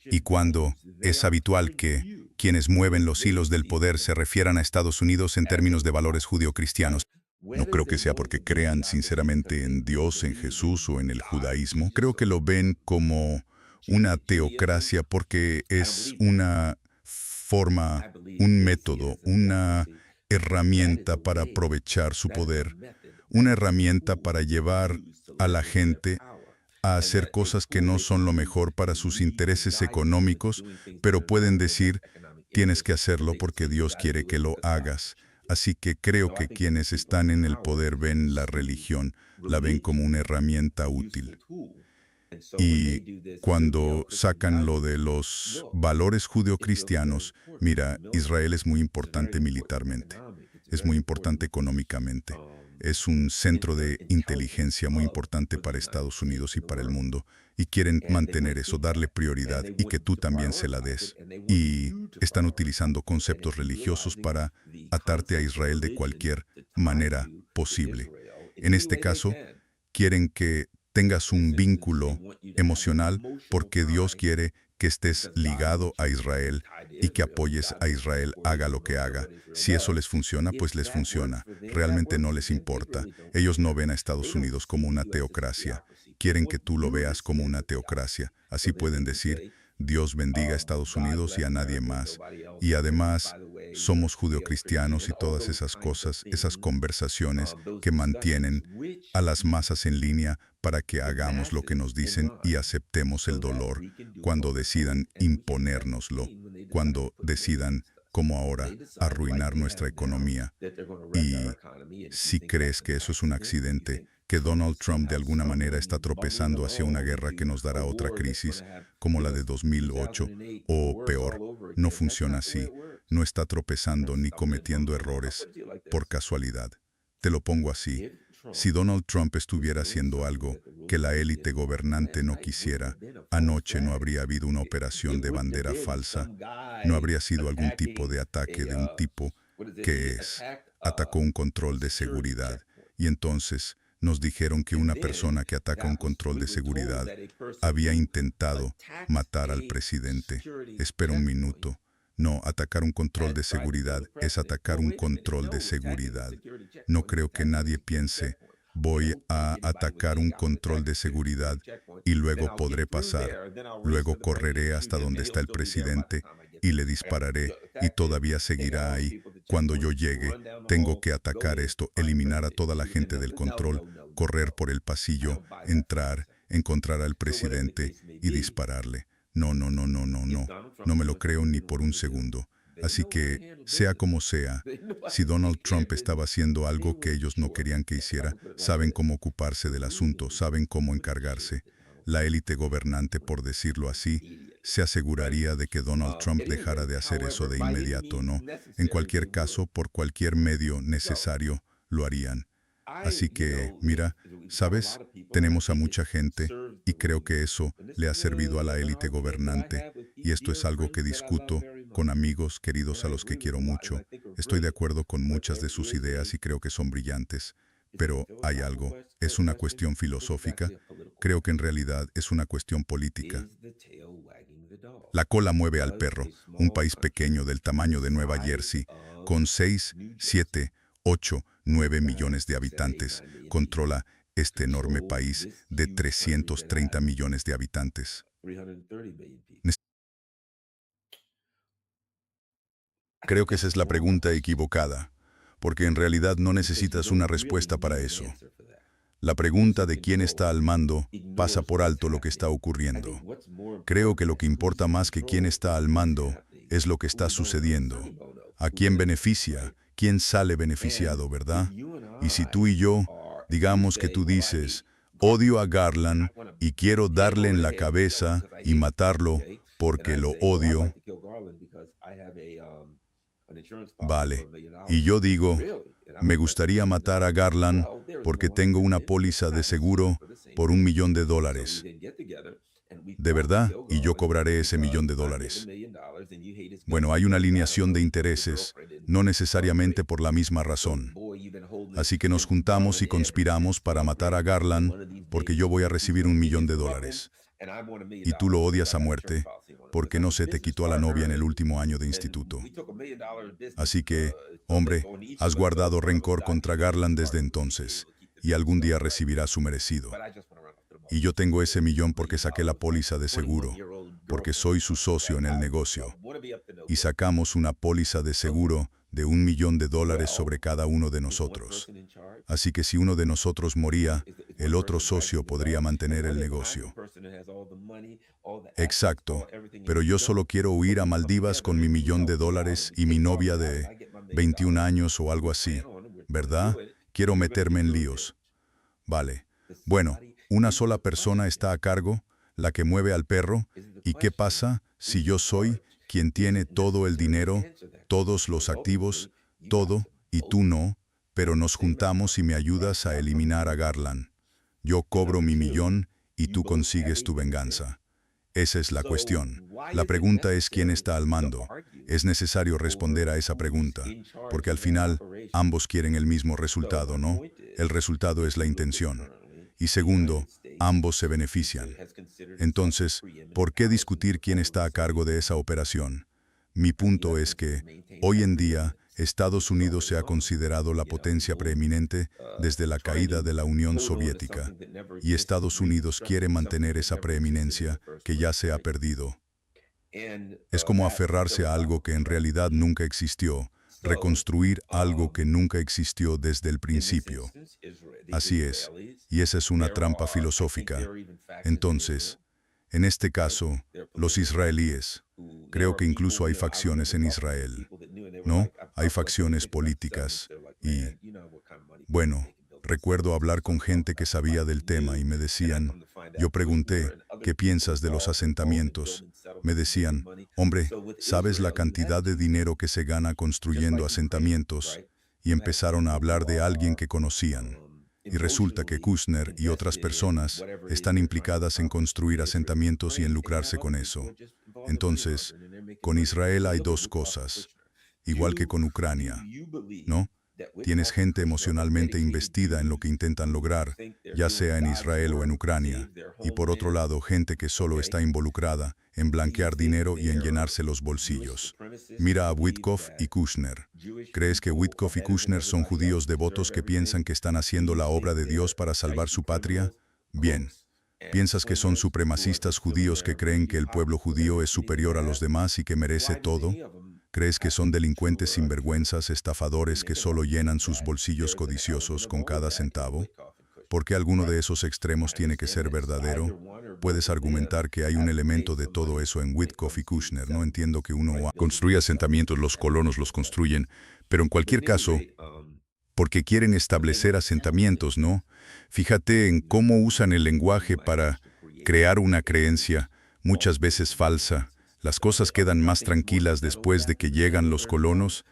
Y cuando es habitual que quienes mueven los hilos del poder se refieran a Estados Unidos en términos de valores judio-cristianos, no creo que sea porque crean sinceramente en Dios, en Jesús o en el judaísmo. Creo que lo ven como una teocracia porque es una forma, un método, una herramienta para aprovechar su poder, una herramienta para llevar a la gente a hacer cosas que no son lo mejor para sus intereses económicos, pero pueden decir, tienes que hacerlo porque Dios quiere que lo hagas. Así que creo que quienes están en el poder ven la religión, la ven como una herramienta útil. Y cuando sacan lo de los valores judeocristianos, mira, Israel es muy importante militarmente, es muy importante económicamente, es un centro de inteligencia muy importante para Estados Unidos y para el mundo, y quieren mantener eso, darle prioridad y que tú también se la des. Y están utilizando conceptos religiosos para atarte a Israel de cualquier manera posible. En este caso, quieren que tengas un vínculo emocional porque Dios quiere que estés ligado a Israel y que apoyes a Israel, haga lo que haga. Si eso les funciona, pues les funciona. Realmente no les importa. Ellos no ven a Estados Unidos como una teocracia. Quieren que tú lo veas como una teocracia. Así pueden decir, Dios bendiga a Estados Unidos y a nadie más. Y además, somos judeocristianos y todas esas cosas, esas conversaciones que mantienen a las masas en línea para que hagamos lo que nos dicen y aceptemos el dolor cuando decidan imponérnoslo, cuando decidan, como ahora, arruinar nuestra economía. Y si crees que eso es un accidente, que Donald Trump de alguna manera está tropezando hacia una guerra que nos dará otra crisis, como la de 2008, o peor, no funciona así. No está tropezando ni cometiendo errores por casualidad. Te lo pongo así. Si Donald Trump estuviera haciendo algo que la élite gobernante no quisiera, anoche no habría habido una operación de bandera falsa, no habría sido algún tipo de ataque de un tipo que atacó un control de seguridad. Y entonces nos dijeron que una persona que ataca un control de seguridad había intentado matar al presidente. Espera un minuto. No, atacar un control de seguridad es atacar un control de seguridad. No creo que nadie piense, voy a atacar un control de seguridad y luego podré pasar. Luego correré hasta donde está el presidente y le dispararé y todavía seguirá ahí. Cuando yo llegue, tengo que atacar esto, eliminar a toda la gente del control, correr por el pasillo, entrar, encontrar al presidente y dispararle. No, no, no, no, no, no. No me lo creo ni por un segundo. Así que, sea como sea, si Donald Trump estaba haciendo algo que ellos no querían que hiciera, saben cómo ocuparse del asunto, saben cómo encargarse. La élite gobernante, por decirlo así, se aseguraría de que Donald Trump dejara de hacer eso de inmediato, ¿no? En cualquier caso, por cualquier medio necesario, lo harían. Así que, mira, ¿sabes? Tenemos a mucha gente y creo que eso le ha servido a la élite gobernante. Y esto es algo que discuto con amigos queridos a los que quiero mucho. Estoy de acuerdo con muchas de sus ideas y creo que son brillantes. Pero hay algo, es una cuestión filosófica. Creo que en realidad es una cuestión política. La cola mueve al perro, un país pequeño del tamaño de Nueva Jersey, con 6, 7, 8, 9 millones de habitantes, controla este enorme país de 330 millones de habitantes. Creo que esa es la pregunta equivocada, porque en realidad no necesitas una respuesta para eso. La pregunta de quién está al mando pasa por alto lo que está ocurriendo. Creo que lo que importa más que quién está al mando es lo que está sucediendo. ¿A quién beneficia? ¿Quién sale beneficiado, verdad? Y si tú y yo, digamos que tú dices, odio a Garland y quiero darle en la cabeza y matarlo porque lo odio, vale. Y yo digo, me gustaría matar a Garland porque tengo una póliza de seguro por $1.000.000. De verdad, y yo cobraré ese $1.000.000. Bueno, hay una alineación de intereses, no necesariamente por la misma razón. Así que nos juntamos y conspiramos para matar a Garland porque yo voy a recibir $1.000.000. Y tú lo odias a muerte porque no se te quitó a la novia en el último año de instituto. Así que, hombre, has guardado rencor contra Garland desde entonces y algún día recibirá su merecido. Y yo tengo ese millón porque saqué la póliza de seguro, porque soy su socio en el negocio. Y sacamos una póliza de seguro de $1.000.000 sobre cada uno de nosotros. Así que si uno de nosotros moría, el otro socio podría mantener el negocio. Exacto, pero yo solo quiero huir a Maldivas con mi $1.000.000 y mi novia de 21 años o algo así, ¿verdad? Quiero meterme en líos. Vale. Bueno, una sola persona está a cargo, la que mueve al perro, ¿y qué pasa si yo soy quien tiene todo el dinero, todos los activos, todo, y tú no, pero nos juntamos y me ayudas a eliminar a Garland? Yo cobro mi millón y tú consigues tu venganza. Esa es la cuestión. La pregunta es quién está al mando. Es necesario responder a esa pregunta, porque al final ambos quieren el mismo resultado, ¿no? El resultado es la intención. Y segundo, ambos se benefician. Entonces, ¿por qué discutir quién está a cargo de esa operación? Mi punto es que, hoy en día, Estados Unidos se ha considerado la potencia preeminente desde la caída de la Unión Soviética, y Estados Unidos quiere mantener esa preeminencia que ya se ha perdido. Es como aferrarse a algo que en realidad nunca existió, reconstruir algo que nunca existió desde el principio. Así es, y esa es una trampa filosófica. Entonces, en este caso, los israelíes, creo que incluso hay facciones en Israel, ¿no? Hay facciones políticas y, bueno, recuerdo hablar con gente que sabía del tema y me decían, yo pregunté, ¿qué piensas de los asentamientos? Me decían, hombre, ¿sabes la cantidad de dinero que se gana construyendo asentamientos? Y empezaron a hablar de alguien que conocían. Y resulta que Kushner y otras personas están implicadas en construir asentamientos y en lucrarse con eso. Entonces, con Israel hay dos cosas, igual que con Ucrania, ¿no? Tienes gente emocionalmente investida en lo que intentan lograr, ya sea en Israel o en Ucrania, y por otro lado, gente que solo está involucrada en blanquear dinero y en llenarse los bolsillos. Mira a Witkoff y Kushner. ¿Crees que Witkoff y Kushner son judíos devotos que piensan que están haciendo la obra de Dios para salvar su patria? Bien. ¿Piensas que son supremacistas judíos que creen que el pueblo judío es superior a los demás y que merece todo? ¿Crees que son delincuentes sinvergüenzas, estafadores que solo llenan sus bolsillos codiciosos con cada centavo? ¿Por qué alguno de esos extremos tiene que ser verdadero? Puedes argumentar que hay un elemento de todo eso en Witkoff y Kushner. No entiendo que uno construya asentamientos, los colonos los construyen, pero en cualquier caso, porque quieren establecer asentamientos, ¿no? Fíjate en cómo usan el lenguaje para crear una creencia, muchas veces falsa. Las cosas quedan más tranquilas después de que llegan los colonos,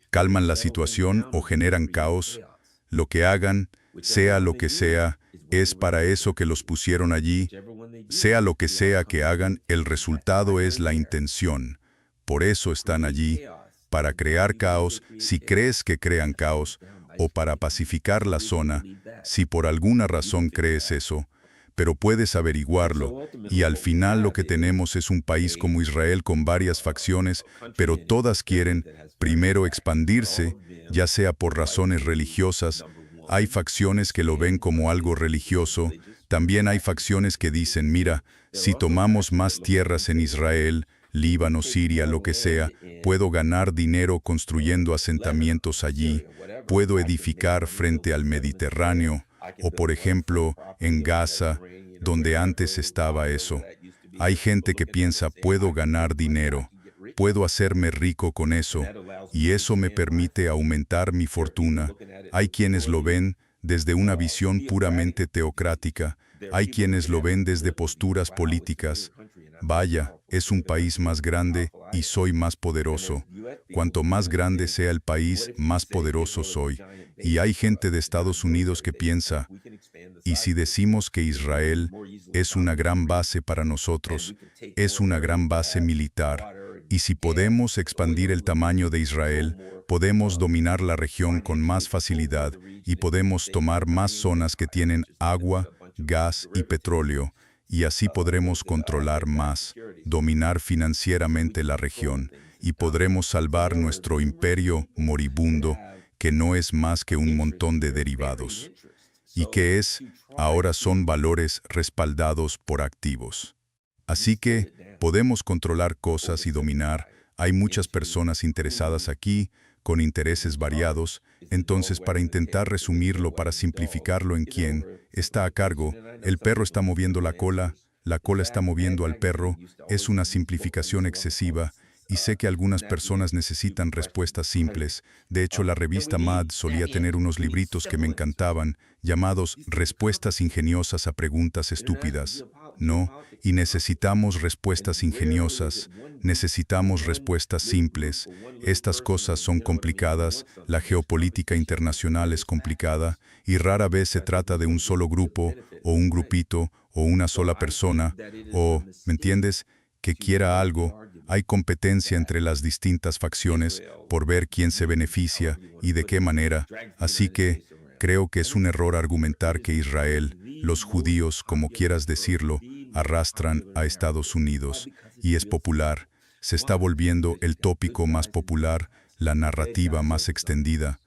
calman la situación o generan caos. Lo que hagan, sea lo que sea, es para eso que los pusieron allí. Sea lo que sea que hagan, el resultado es la intención. Por eso están allí, para crear caos, si crees que crean caos, o para pacificar la zona, si por alguna razón crees eso, pero puedes averiguarlo, y al final lo que tenemos es un país como Israel con varias facciones, pero todas quieren, primero, expandirse, ya sea por razones religiosas. Hay facciones que lo ven como algo religioso, también hay facciones que dicen, mira, si tomamos más tierras en Israel, Líbano, Siria, lo que sea, puedo ganar dinero construyendo asentamientos allí, puedo edificar frente al Mediterráneo, o por ejemplo, en Gaza, donde antes estaba eso. Hay gente que piensa, puedo ganar dinero, puedo hacerme rico con eso, y eso me permite aumentar mi fortuna. Hay quienes lo ven desde una visión puramente teocrática, hay quienes lo ven desde posturas políticas. Vaya, es un país más grande y soy más poderoso. Cuanto más grande sea el país, más poderoso soy. Y hay gente de Estados Unidos que piensa, ¿y si decimos que Israel es una gran base para nosotros, es una gran base militar? Y si podemos expandir el tamaño de Israel, podemos dominar la región con más facilidad y podemos tomar más zonas que tienen agua, gas y petróleo, y así podremos controlar más, dominar financieramente la región, y podremos salvar nuestro imperio moribundo, que no es más que un montón de derivados. ¿Y qué es? Ahora son valores respaldados por activos. Así que podemos controlar cosas y dominar. Hay muchas personas interesadas aquí, con intereses variados. Entonces, para intentar resumirlo, para simplificarlo en quién está a cargo, el perro está moviendo la cola está moviendo al perro, es una simplificación excesiva, y sé que algunas personas necesitan respuestas simples. De hecho, la revista Mad solía tener unos libritos que me encantaban, llamados Respuestas ingeniosas a preguntas estúpidas. No, y necesitamos respuestas ingeniosas, necesitamos respuestas simples. Estas cosas son complicadas, la geopolítica internacional es complicada, y rara vez se trata de un solo grupo, o un grupito, o una sola persona, o, ¿me entiendes?, que quiera algo. Hay competencia entre las distintas facciones por ver quién se beneficia y de qué manera. Así que creo que es un error argumentar que Israel, los judíos, como quieras decirlo, arrastran a Estados Unidos. Y es popular. Se está volviendo el tópico más popular, la narrativa más extendida.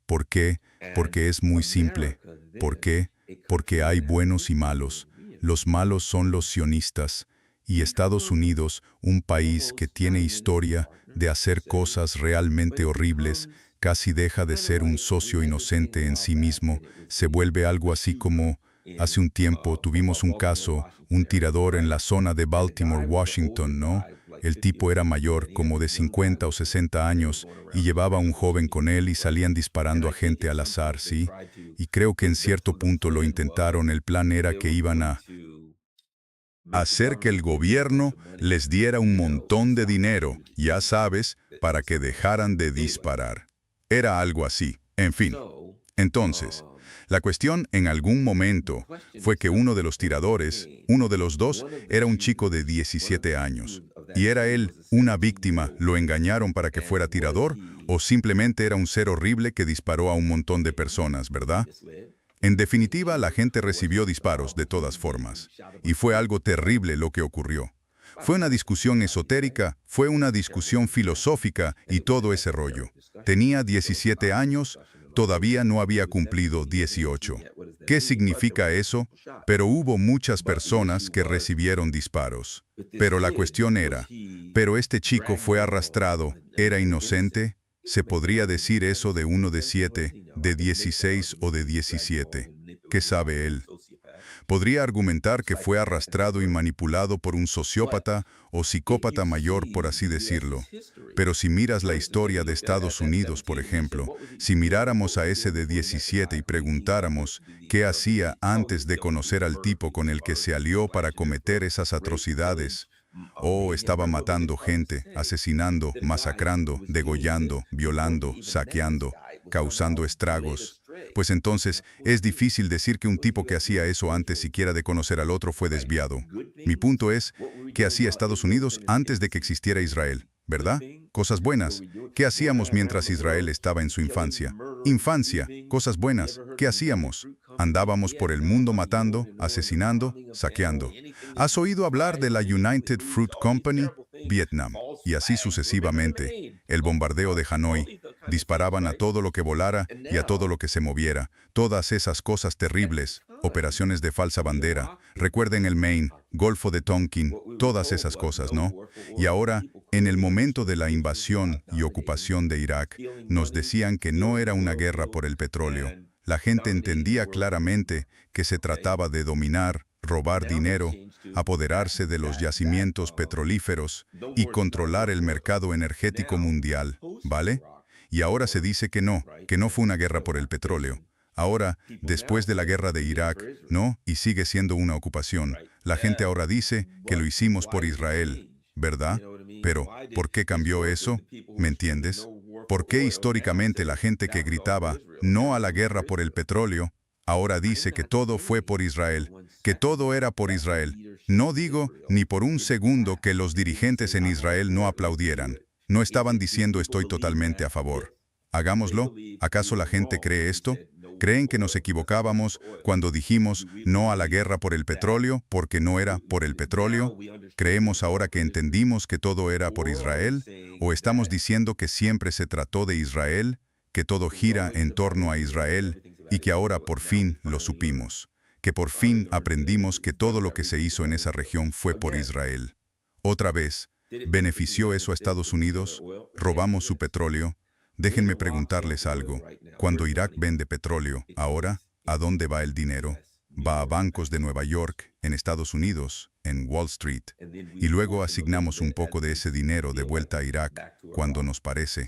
¿Por qué? Porque es muy simple. ¿Por qué? Porque hay buenos y malos. Los malos son los sionistas. Y Estados Unidos, un país que tiene historia de hacer cosas realmente horribles, casi deja de ser un socio inocente en sí mismo, se vuelve algo así como, hace un tiempo tuvimos un caso, un tirador en la zona de Baltimore, Washington, ¿no? El tipo era mayor, como de 50 o 60 años, y llevaba a un joven con él y salían disparando a gente al azar, ¿sí? Y creo que en cierto punto lo intentaron, el plan era que iban a hacer que el gobierno les diera un montón de dinero, ya sabes, para que dejaran de disparar. Era algo así. En fin. Entonces, la cuestión en algún momento fue que uno de los tiradores, uno de los dos, era un chico de 17 años. ¿Y era él una víctima? ¿Lo engañaron para que fuera tirador? ¿O simplemente era un ser horrible que disparó a un montón de personas, verdad? En definitiva, la gente recibió disparos de todas formas. Y fue algo terrible lo que ocurrió. Fue una discusión esotérica, fue una discusión filosófica y todo ese rollo. Tenía 17 años, todavía no había cumplido 18. ¿Qué significa eso? Pero hubo muchas personas que recibieron disparos. Pero la cuestión era, ¿pero este chico fue arrastrado? ¿Era inocente? ¿Se podría decir eso de uno de 7, de 16 o de 17? ¿Qué sabe él? Podría argumentar que fue arrastrado y manipulado por un sociópata o psicópata mayor, por así decirlo. Pero si miras la historia de Estados Unidos, por ejemplo, si miráramos a ese de 17 y preguntáramos qué hacía antes de conocer al tipo con el que se alió para cometer esas atrocidades, estaba matando gente, asesinando, masacrando, degollando, violando, saqueando, causando estragos. Pues entonces es difícil decir que un tipo que hacía eso antes siquiera de conocer al otro fue desviado. Mi punto es, ¿qué hacía Estados Unidos antes de que existiera Israel? ¿Verdad? Cosas buenas. ¿Qué hacíamos mientras Israel estaba en su infancia? Infancia, cosas buenas. ¿Qué hacíamos? Andábamos por el mundo matando, asesinando, saqueando. ¿Has oído hablar de la United Fruit Company? Vietnam. Y así sucesivamente. El bombardeo de Hanoi. Disparaban a todo lo que volara y a todo lo que se moviera. Todas esas cosas terribles. Operaciones de falsa bandera. Recuerden el Maine, Golfo de Tonkin, todas esas cosas, ¿no? Y ahora, en el momento de la invasión y ocupación de Irak, nos decían que no era una guerra por el petróleo. La gente entendía claramente que se trataba de dominar, robar dinero, apoderarse de los yacimientos petrolíferos y controlar el mercado energético mundial, ¿vale? Y ahora se dice que no fue una guerra por el petróleo. Ahora, después de la guerra de Irak, no, y sigue siendo una ocupación. La gente ahora dice que lo hicimos por Israel, ¿verdad? Pero, ¿por qué cambió eso? ¿Me entiendes? ¿Por qué históricamente la gente que gritaba no a la guerra por el petróleo, ahora dice que todo fue por Israel, que todo era por Israel? No digo ni por un segundo que los dirigentes en Israel no aplaudieran. No estaban diciendo estoy totalmente a favor. Hagámoslo. ¿Acaso la gente cree esto? ¿Creen que nos equivocábamos cuando dijimos no a la guerra por el petróleo porque no era por el petróleo? ¿Creemos ahora que entendimos que todo era por Israel? ¿O estamos diciendo que siempre se trató de Israel, que todo gira en torno a Israel y que ahora por fin lo supimos? Que por fin aprendimos que todo lo que se hizo en esa región fue por Israel. Otra vez, ¿benefició eso a Estados Unidos? ¿Robamos su petróleo? Déjenme preguntarles algo. Cuando Irak vende petróleo, ahora, ¿a dónde va el dinero? Va a bancos de Nueva York, en Estados Unidos, en Wall Street. Y luego asignamos un poco de ese dinero de vuelta a Irak, cuando nos parece.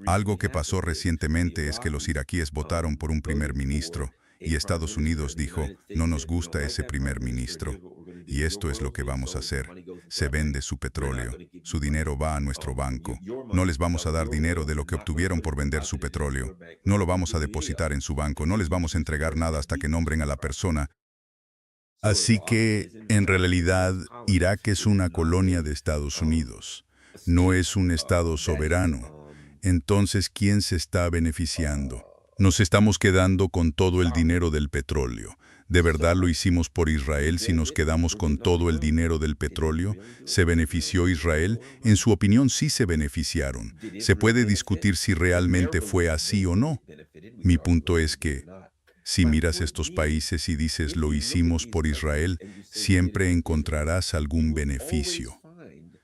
Algo que pasó recientemente es que los iraquíes votaron por un primer ministro, y Estados Unidos dijo, no nos gusta ese primer ministro. Y esto es lo que vamos a hacer. Se vende su petróleo. Su dinero va a nuestro banco. No les vamos a dar dinero de lo que obtuvieron por vender su petróleo. No lo vamos a depositar en su banco. No les vamos a entregar nada hasta que nombren a la persona. Así que, en realidad, Irak es una colonia de Estados Unidos. No es un estado soberano. Entonces, ¿quién se está beneficiando? Nos estamos quedando con todo el dinero del petróleo. ¿De verdad lo hicimos por Israel si nos quedamos con todo el dinero del petróleo? ¿Se benefició Israel? En su opinión sí se beneficiaron. Se puede discutir si realmente fue así o no. Mi punto es que, si miras estos países y dices lo hicimos por Israel, siempre encontrarás algún beneficio.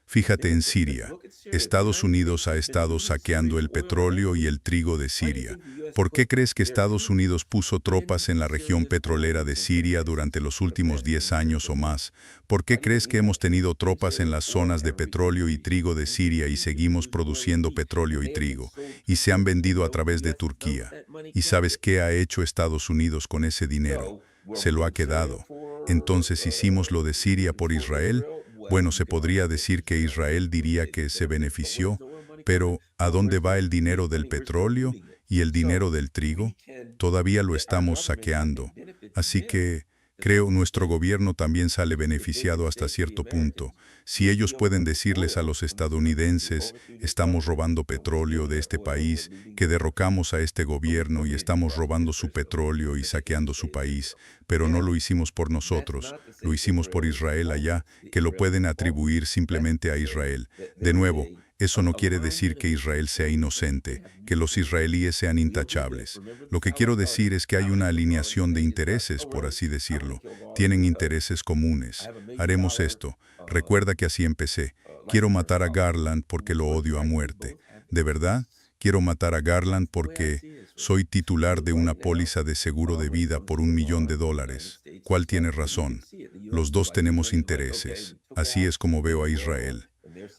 Fíjate en Siria. Estados Unidos ha estado saqueando el petróleo y el trigo de Siria. ¿Por qué crees que Estados Unidos puso tropas en la región petrolera de Siria durante los últimos 10 años o más? ¿Por qué crees que hemos tenido tropas en las zonas de petróleo y trigo de Siria y seguimos produciendo petróleo y trigo? Y se han vendido a través de Turquía. ¿Y sabes qué ha hecho Estados Unidos con ese dinero? Se lo ha quedado. Entonces hicimos lo de Siria por Israel. Bueno, se podría decir que Israel diría que se benefició, pero ¿a dónde va el dinero del petróleo y el dinero del trigo? Todavía lo estamos saqueando. Así que creo nuestro gobierno también sale beneficiado hasta cierto punto. Si ellos pueden decirles a los estadounidenses, estamos robando petróleo de este país, que derrocamos a este gobierno y estamos robando su petróleo y saqueando su país, pero no lo hicimos por nosotros, lo hicimos por Israel allá, que lo pueden atribuir simplemente a Israel. De nuevo, eso no quiere decir que Israel sea inocente, que los israelíes sean intachables. Lo que quiero decir es que hay una alineación de intereses, por así decirlo. Tienen intereses comunes. Haremos esto. Recuerda que así empecé. Quiero matar a Garland porque lo odio a muerte. ¿De verdad? Quiero matar a Garland porque Soy titular de una póliza de seguro de vida por $1.000.000. ¿Cuál tiene razón? Los dos tenemos intereses. Así es como veo a Israel.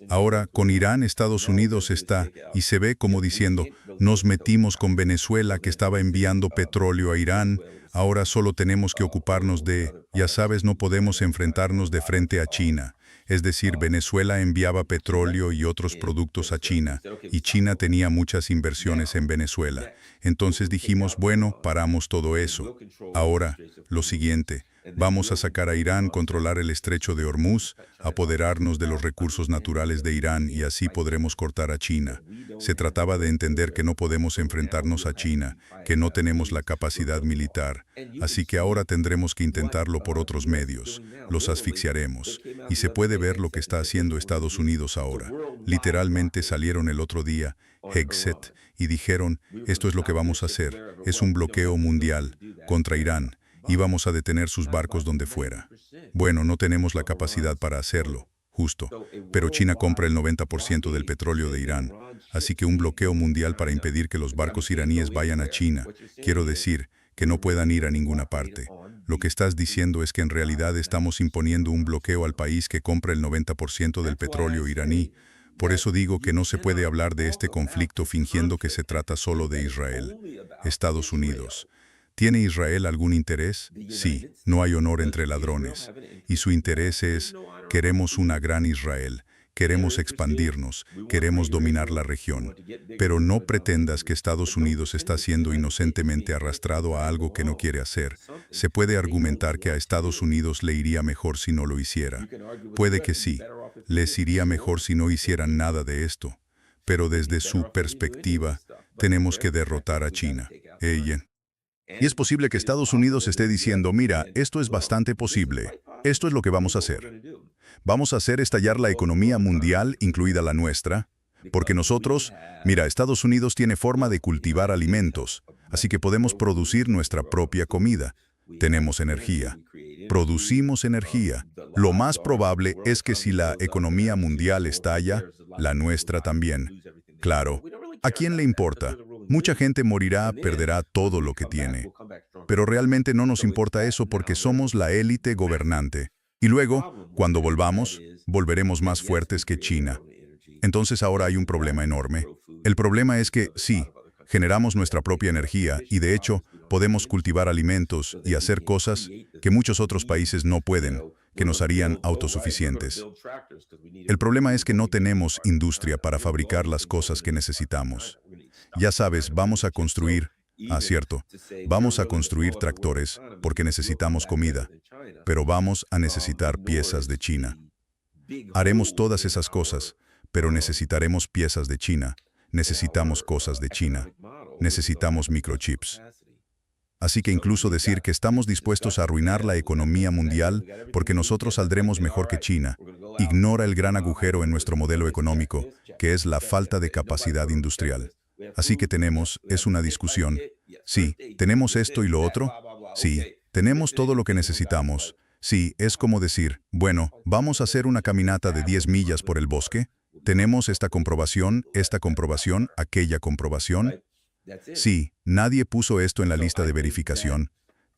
Ahora, con Irán, Estados Unidos está, y se ve como diciendo, nos metimos con Venezuela que estaba enviando petróleo a Irán, ahora solo tenemos que ocuparnos de, ya sabes, no podemos enfrentarnos de frente a China. Es decir, Venezuela enviaba petróleo y otros productos a China, y China tenía muchas inversiones en Venezuela. Entonces dijimos, bueno, paramos todo eso. Ahora, lo siguiente. Vamos a sacar a Irán, controlar el estrecho de Hormuz, apoderarnos de los recursos naturales de Irán y así podremos cortar a China. Se trataba de entender que no podemos enfrentarnos a China, que no tenemos la capacidad militar. Así que ahora tendremos que intentarlo por otros medios. Los asfixiaremos. Y se puede ver lo que está haciendo Estados Unidos ahora. Literalmente salieron el otro día, Hegseth, y dijeron, esto es lo que vamos a hacer. Es un bloqueo mundial contra Irán. Íbamos a detener sus barcos donde fuera. Bueno, no tenemos la capacidad para hacerlo, justo. Pero China compra el 90% del petróleo de Irán. Así que un bloqueo mundial para impedir que los barcos iraníes vayan a China. Quiero decir, que no puedan ir a ninguna parte. Lo que estás diciendo es que en realidad estamos imponiendo un bloqueo al país que compra el 90% del petróleo iraní. Por eso digo que no se puede hablar de este conflicto fingiendo que se trata solo de Israel. Estados Unidos. ¿Tiene Israel algún interés? Sí, no hay honor entre ladrones. Y su interés es, queremos una gran Israel, queremos expandirnos, queremos dominar la región. Pero no pretendas que Estados Unidos está siendo inocentemente arrastrado a algo que no quiere hacer. Se puede argumentar que a Estados Unidos le iría mejor si no lo hiciera. Puede que sí, les iría mejor si no hicieran nada de esto. Pero desde su perspectiva, tenemos que derrotar a China. Y es posible que Estados Unidos esté diciendo, mira, esto es bastante posible. Esto es lo que vamos a hacer. Vamos a hacer estallar la economía mundial, incluida la nuestra, porque nosotros, mira, Estados Unidos tiene forma de cultivar alimentos, así que podemos producir nuestra propia comida. Tenemos energía. Producimos energía. Lo más probable es que si la economía mundial estalla, la nuestra también. Claro, ¿a quién le importa? Mucha gente morirá, perderá todo lo que tiene. Pero realmente no nos importa eso porque somos la élite gobernante. Y luego, cuando volvamos, volveremos más fuertes que China. Entonces ahora hay un problema enorme. El problema es que, sí, generamos nuestra propia energía y de hecho, podemos cultivar alimentos y hacer cosas que muchos otros países no pueden, que nos harían autosuficientes. El problema es que no tenemos industria para fabricar las cosas que necesitamos. Ya sabes, vamos a construir, cierto, vamos a construir tractores porque necesitamos comida, pero vamos a necesitar piezas de China. Haremos todas esas cosas, pero necesitaremos piezas de China, necesitamos cosas de China, necesitamos microchips. Así que incluso decir que estamos dispuestos a arruinar la economía mundial porque nosotros saldremos mejor que China, ignora el gran agujero en nuestro modelo económico, que es la falta de capacidad industrial. Así que es una discusión. Sí, tenemos esto y lo otro. Sí, tenemos todo lo que necesitamos. Sí, es como decir, bueno, vamos a hacer una caminata de 10 millas por el bosque. Tenemos esta comprobación, aquella comprobación. Sí, nadie puso esto en la lista de verificación.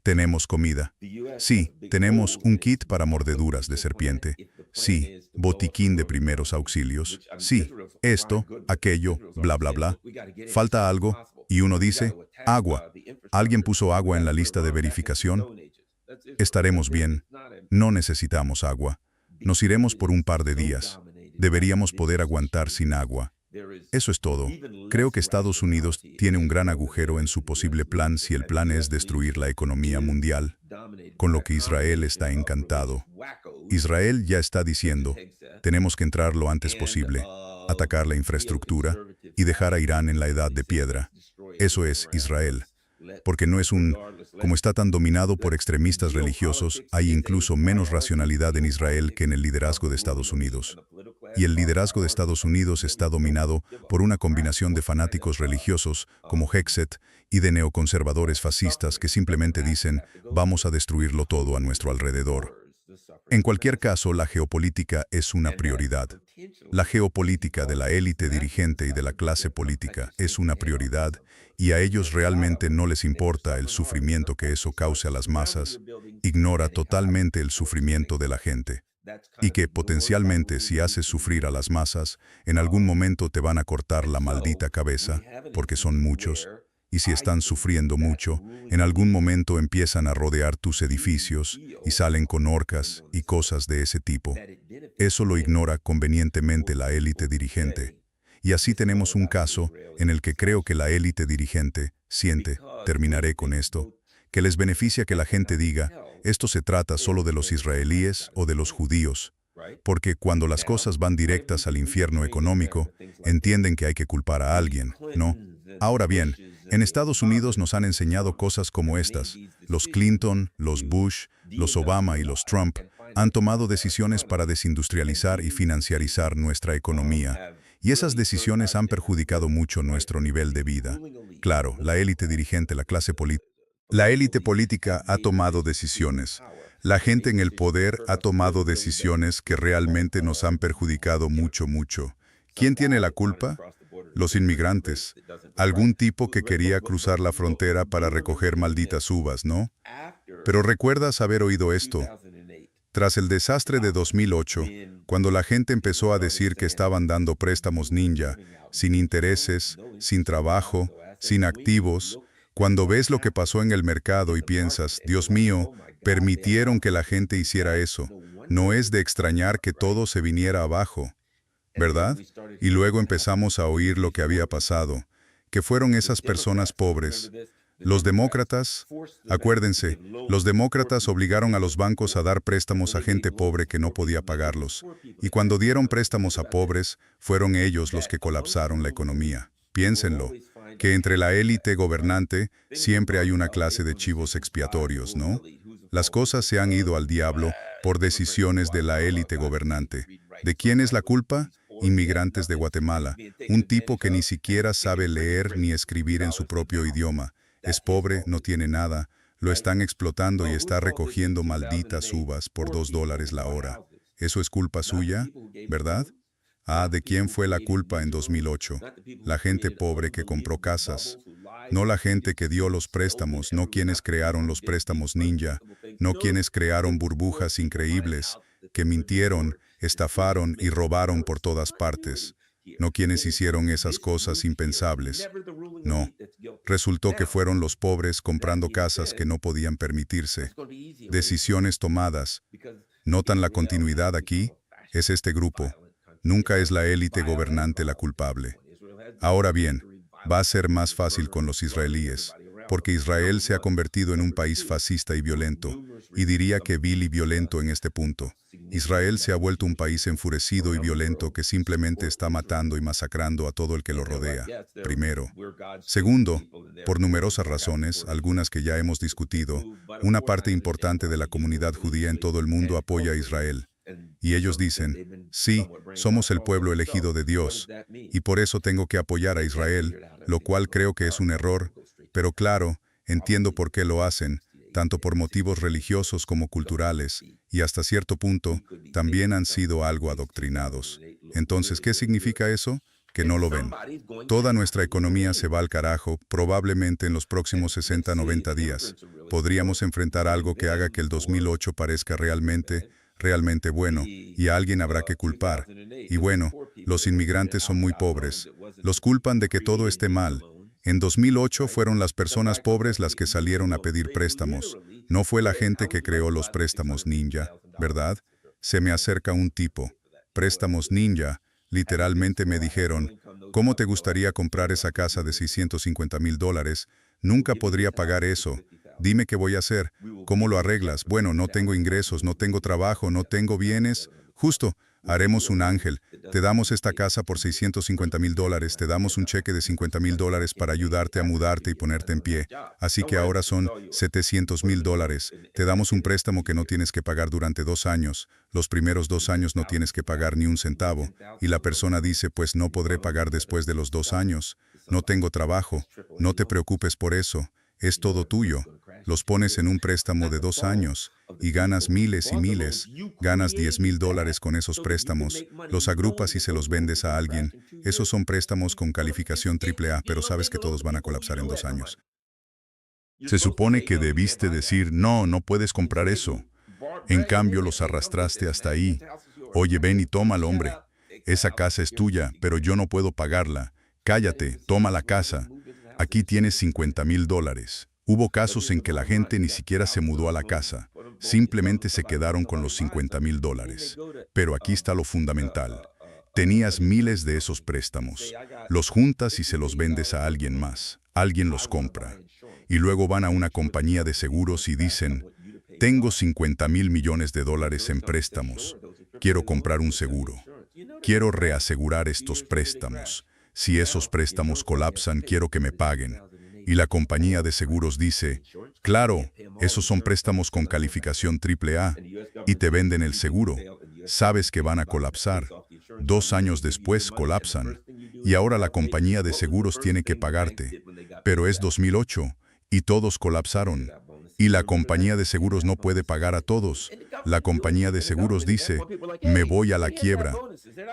Tenemos comida. Sí, tenemos un kit para mordeduras de serpiente. Sí, botiquín de primeros auxilios. Sí, esto, aquello, bla, bla, bla. Falta algo, y uno dice, agua. ¿Alguien puso agua en la lista de verificación? Estaremos bien. No necesitamos agua. Nos iremos por un par de días. Deberíamos poder aguantar sin agua. Eso es todo. Creo que Estados Unidos tiene un gran agujero en su posible plan si el plan es destruir la economía mundial, con lo que Israel está encantado. Israel ya está diciendo, tenemos que entrar lo antes posible, atacar la infraestructura y dejar a Irán en la edad de piedra. Eso es Israel. Porque no es como está tan dominado por extremistas religiosos, hay incluso menos racionalidad en Israel que en el liderazgo de Estados Unidos. Y el liderazgo de Estados Unidos está dominado por una combinación de fanáticos religiosos, como Hegseth, y de neoconservadores fascistas que simplemente dicen, vamos a destruirlo todo a nuestro alrededor. En cualquier caso, la geopolítica es una prioridad. La geopolítica de la élite dirigente y de la clase política es una prioridad y a ellos realmente no les importa el sufrimiento que eso cause a las masas, ignora totalmente el sufrimiento de la gente. Y que potencialmente si haces sufrir a las masas, en algún momento te van a cortar la maldita cabeza, porque son muchos, y si están sufriendo mucho, en algún momento empiezan a rodear tus edificios y salen con horcas y cosas de ese tipo. Eso lo ignora convenientemente la élite dirigente. Y así tenemos un caso en el que creo que la élite dirigente siente, terminaré con esto, que les beneficia que la gente diga, esto se trata solo de los israelíes o de los judíos, porque cuando las cosas van directas al infierno económico, entienden que hay que culpar a alguien, ¿no? Ahora bien, en Estados Unidos nos han enseñado cosas como estas. Los Clinton, los Bush, los Obama y los Trump han tomado decisiones para desindustrializar y financiarizar nuestra economía. Y esas decisiones han perjudicado mucho nuestro nivel de vida. Claro, la élite dirigente, la clase política. La élite política ha tomado decisiones. La gente en el poder ha tomado decisiones que realmente nos han perjudicado mucho, mucho. ¿Quién tiene la culpa? Los inmigrantes. Algún tipo que quería cruzar la frontera para recoger malditas uvas, ¿no? Pero recuerdas haber oído esto. Tras el desastre de 2008, cuando la gente empezó a decir que estaban dando préstamos ninja, sin intereses, sin trabajo, sin activos, cuando ves lo que pasó en el mercado y piensas, Dios mío, permitieron que la gente hiciera eso, no es de extrañar que todo se viniera abajo, ¿verdad? Y luego empezamos a oír lo que había pasado, que fueron esas personas pobres. Los demócratas, acuérdense, los demócratas obligaron a los bancos a dar préstamos a gente pobre que no podía pagarlos. Y cuando dieron préstamos a pobres, fueron ellos los que colapsaron la economía. Piénsenlo, que entre la élite gobernante siempre hay una clase de chivos expiatorios, ¿no? Las cosas se han ido al diablo por decisiones de la élite gobernante. ¿De quién es la culpa? Inmigrantes de Guatemala, un tipo que ni siquiera sabe leer ni escribir en su propio idioma. Es pobre, no tiene nada, lo están explotando y está recogiendo malditas uvas por $2 la hora. ¿Eso es culpa suya? ¿Verdad? Ah, ¿de quién fue la culpa en 2008? La gente pobre que compró casas. No la gente que dio los préstamos, no quienes crearon los préstamos ninja, no quienes crearon burbujas increíbles, que mintieron, estafaron y robaron por todas partes. No quienes hicieron esas cosas impensables. No. Resultó que fueron los pobres comprando casas que no podían permitirse. Decisiones tomadas. ¿Notan la continuidad aquí? Es este grupo. Nunca es la élite gobernante la culpable. Ahora bien, va a ser más fácil con los israelíes, porque Israel se ha convertido en un país fascista y violento, y diría que vil y violento en este punto. Israel se ha vuelto un país enfurecido y violento que simplemente está matando y masacrando a todo el que lo rodea, primero. Segundo, por numerosas razones, algunas que ya hemos discutido, una parte importante de la comunidad judía en todo el mundo apoya a Israel. Y ellos dicen, sí, somos el pueblo elegido de Dios, y por eso tengo que apoyar a Israel, lo cual creo que es un error, pero claro, entiendo por qué lo hacen, tanto por motivos religiosos como culturales, y hasta cierto punto, también han sido algo adoctrinados. Entonces, ¿qué significa eso? Que no lo ven. Toda nuestra economía se va al carajo, probablemente en los próximos 60-90 días. Podríamos enfrentar algo que haga que el 2008 parezca realmente bueno, y a alguien habrá que culpar. Y bueno, los inmigrantes son muy pobres. Los culpan de que todo esté mal. En 2008 fueron las personas pobres las que salieron a pedir préstamos. No fue la gente que creó los préstamos ninja, ¿verdad? Se me acerca un tipo. Préstamos ninja. Literalmente me dijeron, ¿cómo te gustaría comprar esa casa de $650,000? Nunca podría pagar eso. Dime qué voy a hacer. ¿Cómo lo arreglas? Bueno, no tengo ingresos, no tengo trabajo, no tengo bienes. Justo, haremos un ángel. Te damos esta casa por $650,000, te damos un cheque de $50,000 para ayudarte a mudarte y ponerte en pie. Así que ahora son $700,000. Te damos un préstamo que no tienes que pagar durante 2 años. Los primeros 2 años no tienes que pagar ni un centavo. Y la persona dice, pues no podré pagar después de los 2 años. No tengo trabajo. No te preocupes por eso. Es todo tuyo. los pones en un préstamo de 2 años y ganas miles y miles, ganas $10,000 con esos préstamos, los agrupas y se los vendes a alguien. Esos son préstamos con calificación AAA, pero sabes que todos van a colapsar en 2 años. Se supone que debiste decir, no, no puedes comprar eso. En cambio, los arrastraste hasta ahí. Oye, ven y tómalo, hombre. Esa casa es tuya, pero yo no puedo pagarla. Cállate, toma la casa. Aquí tienes $50,000. Hubo casos en que la gente ni siquiera se mudó a la casa. Simplemente se quedaron con los $50,000. Pero aquí está lo fundamental. Tenías miles de esos préstamos. Los juntas y se los vendes a alguien más. Alguien los compra. Y luego van a una compañía de seguros y dicen, tengo $50,000 millones en préstamos. Quiero comprar un seguro. Quiero reasegurar estos préstamos. Si esos préstamos colapsan, quiero que me paguen. Y la compañía de seguros dice, claro, esos son préstamos con calificación AAA, y te venden el seguro. Sabes que van a colapsar. 2 años después colapsan. Y ahora la compañía de seguros tiene que pagarte. Pero es 2008, y todos colapsaron. Y la compañía de seguros no puede pagar a todos. La compañía de seguros dice, me voy a la quiebra.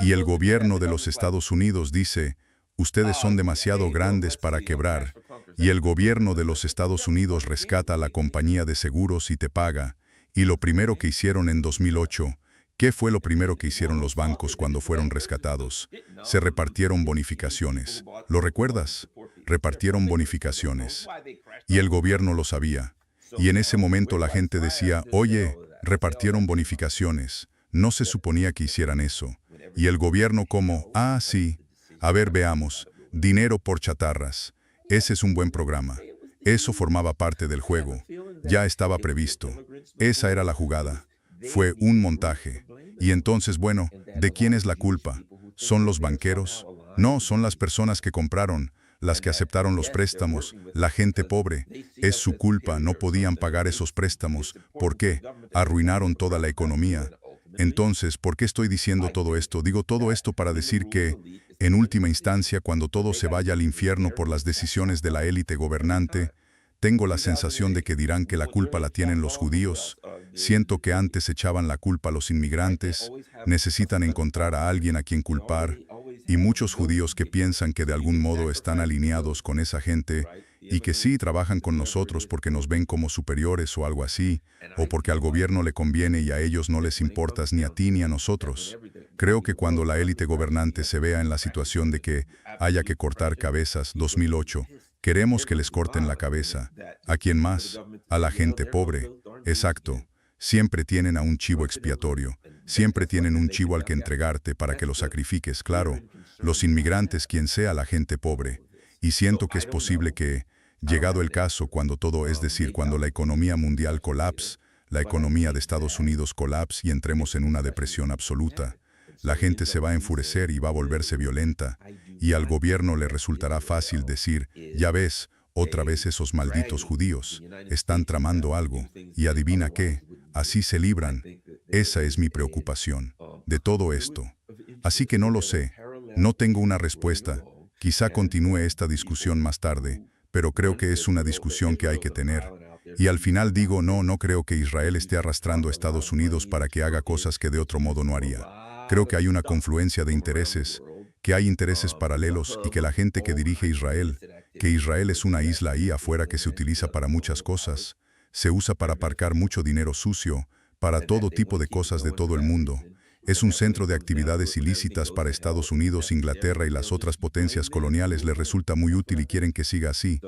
Y el gobierno de los Estados Unidos dice, ustedes son demasiado grandes para quebrar. Y el gobierno de los Estados Unidos rescata a la compañía de seguros y te paga. Y lo primero que hicieron en 2008, ¿qué fue lo primero que hicieron los bancos cuando fueron rescatados? Se repartieron bonificaciones. ¿Lo recuerdas? Repartieron bonificaciones. Y el gobierno lo sabía. Y en ese momento la gente decía, oye, repartieron bonificaciones. No se suponía que hicieran eso. Y el gobierno como, ah, sí. A ver, veamos. Dinero por chatarras. Ese es un buen programa. Eso formaba parte del juego. Ya estaba previsto. Esa era la jugada. Fue un montaje. Y entonces, bueno, ¿de quién es la culpa? ¿Son los banqueros? No, son las personas que compraron, las que aceptaron los préstamos, la gente pobre. Es su culpa, no podían pagar esos préstamos. ¿Por qué? Arruinaron toda la economía. Entonces, ¿por qué estoy diciendo todo esto? Digo todo esto para decir que, en última instancia, cuando todo se vaya al infierno por las decisiones de la élite gobernante, tengo la sensación de que dirán que la culpa la tienen los judíos. Siento que antes echaban la culpa a los inmigrantes, necesitan encontrar a alguien a quien culpar, y muchos judíos que piensan que de algún modo están alineados con esa gente y que sí trabajan con nosotros porque nos ven como superiores o algo así, o porque al gobierno le conviene y a ellos no les importas ni a ti ni a nosotros. Creo que cuando la élite gobernante se vea en la situación de que haya que cortar cabezas, 2008, queremos que les corten la cabeza. ¿A quién más? A la gente pobre. Exacto. Siempre tienen a un chivo expiatorio. Siempre tienen un chivo al que entregarte para que lo sacrifiques, claro. Los inmigrantes, quien sea la gente pobre. Y siento que es posible que, llegado el caso, cuando todo, es decir, cuando la economía mundial colapse, la economía de Estados Unidos colapse y entremos en una depresión absoluta, la gente se va a enfurecer y va a volverse violenta, y al gobierno le resultará fácil decir, ya ves, otra vez esos malditos judíos, están tramando algo, y adivina qué, así se libran. Esa es mi preocupación, de todo esto. Así que no lo sé, no tengo una respuesta, quizá continúe esta discusión más tarde, pero creo que es una discusión que hay que tener. Y al final digo, no creo que Israel esté arrastrando a Estados Unidos para que haga cosas que de otro modo no haría. Creo que hay una confluencia de intereses, que hay intereses paralelos y que la gente que dirige Israel, que Israel es una isla ahí afuera que se utiliza para muchas cosas, se usa para aparcar mucho dinero sucio, para todo tipo de cosas de todo el mundo. Es un centro de actividades ilícitas para Estados Unidos, Inglaterra y las otras potencias coloniales. Les resulta muy útil y quieren que siga así.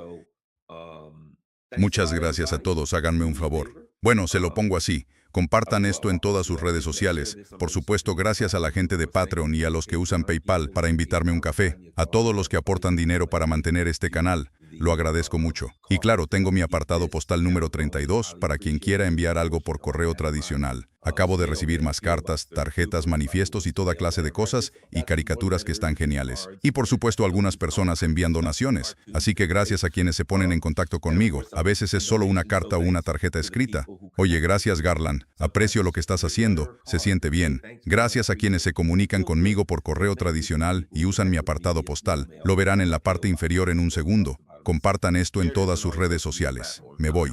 Muchas gracias a todos, háganme un favor. Bueno, se lo pongo así. Compartan esto en todas sus redes sociales. Por supuesto, gracias a la gente de Patreon y a los que usan PayPal para invitarme un café. A todos los que aportan dinero para mantener este canal. Lo agradezco mucho. Y claro, tengo mi apartado postal número 32 para quien quiera enviar algo por correo tradicional. Acabo de recibir más cartas, tarjetas, manifiestos y toda clase de cosas y caricaturas que están geniales. Y por supuesto algunas personas envían donaciones. Así que gracias a quienes se ponen en contacto conmigo. A veces es solo una carta o una tarjeta escrita. Oye, gracias Garland. Aprecio lo que estás haciendo. Se siente bien. Gracias a quienes se comunican conmigo por correo tradicional y usan mi apartado postal. Lo verán en la parte inferior en un segundo. Compartan esto en todas sus redes sociales. Me voy.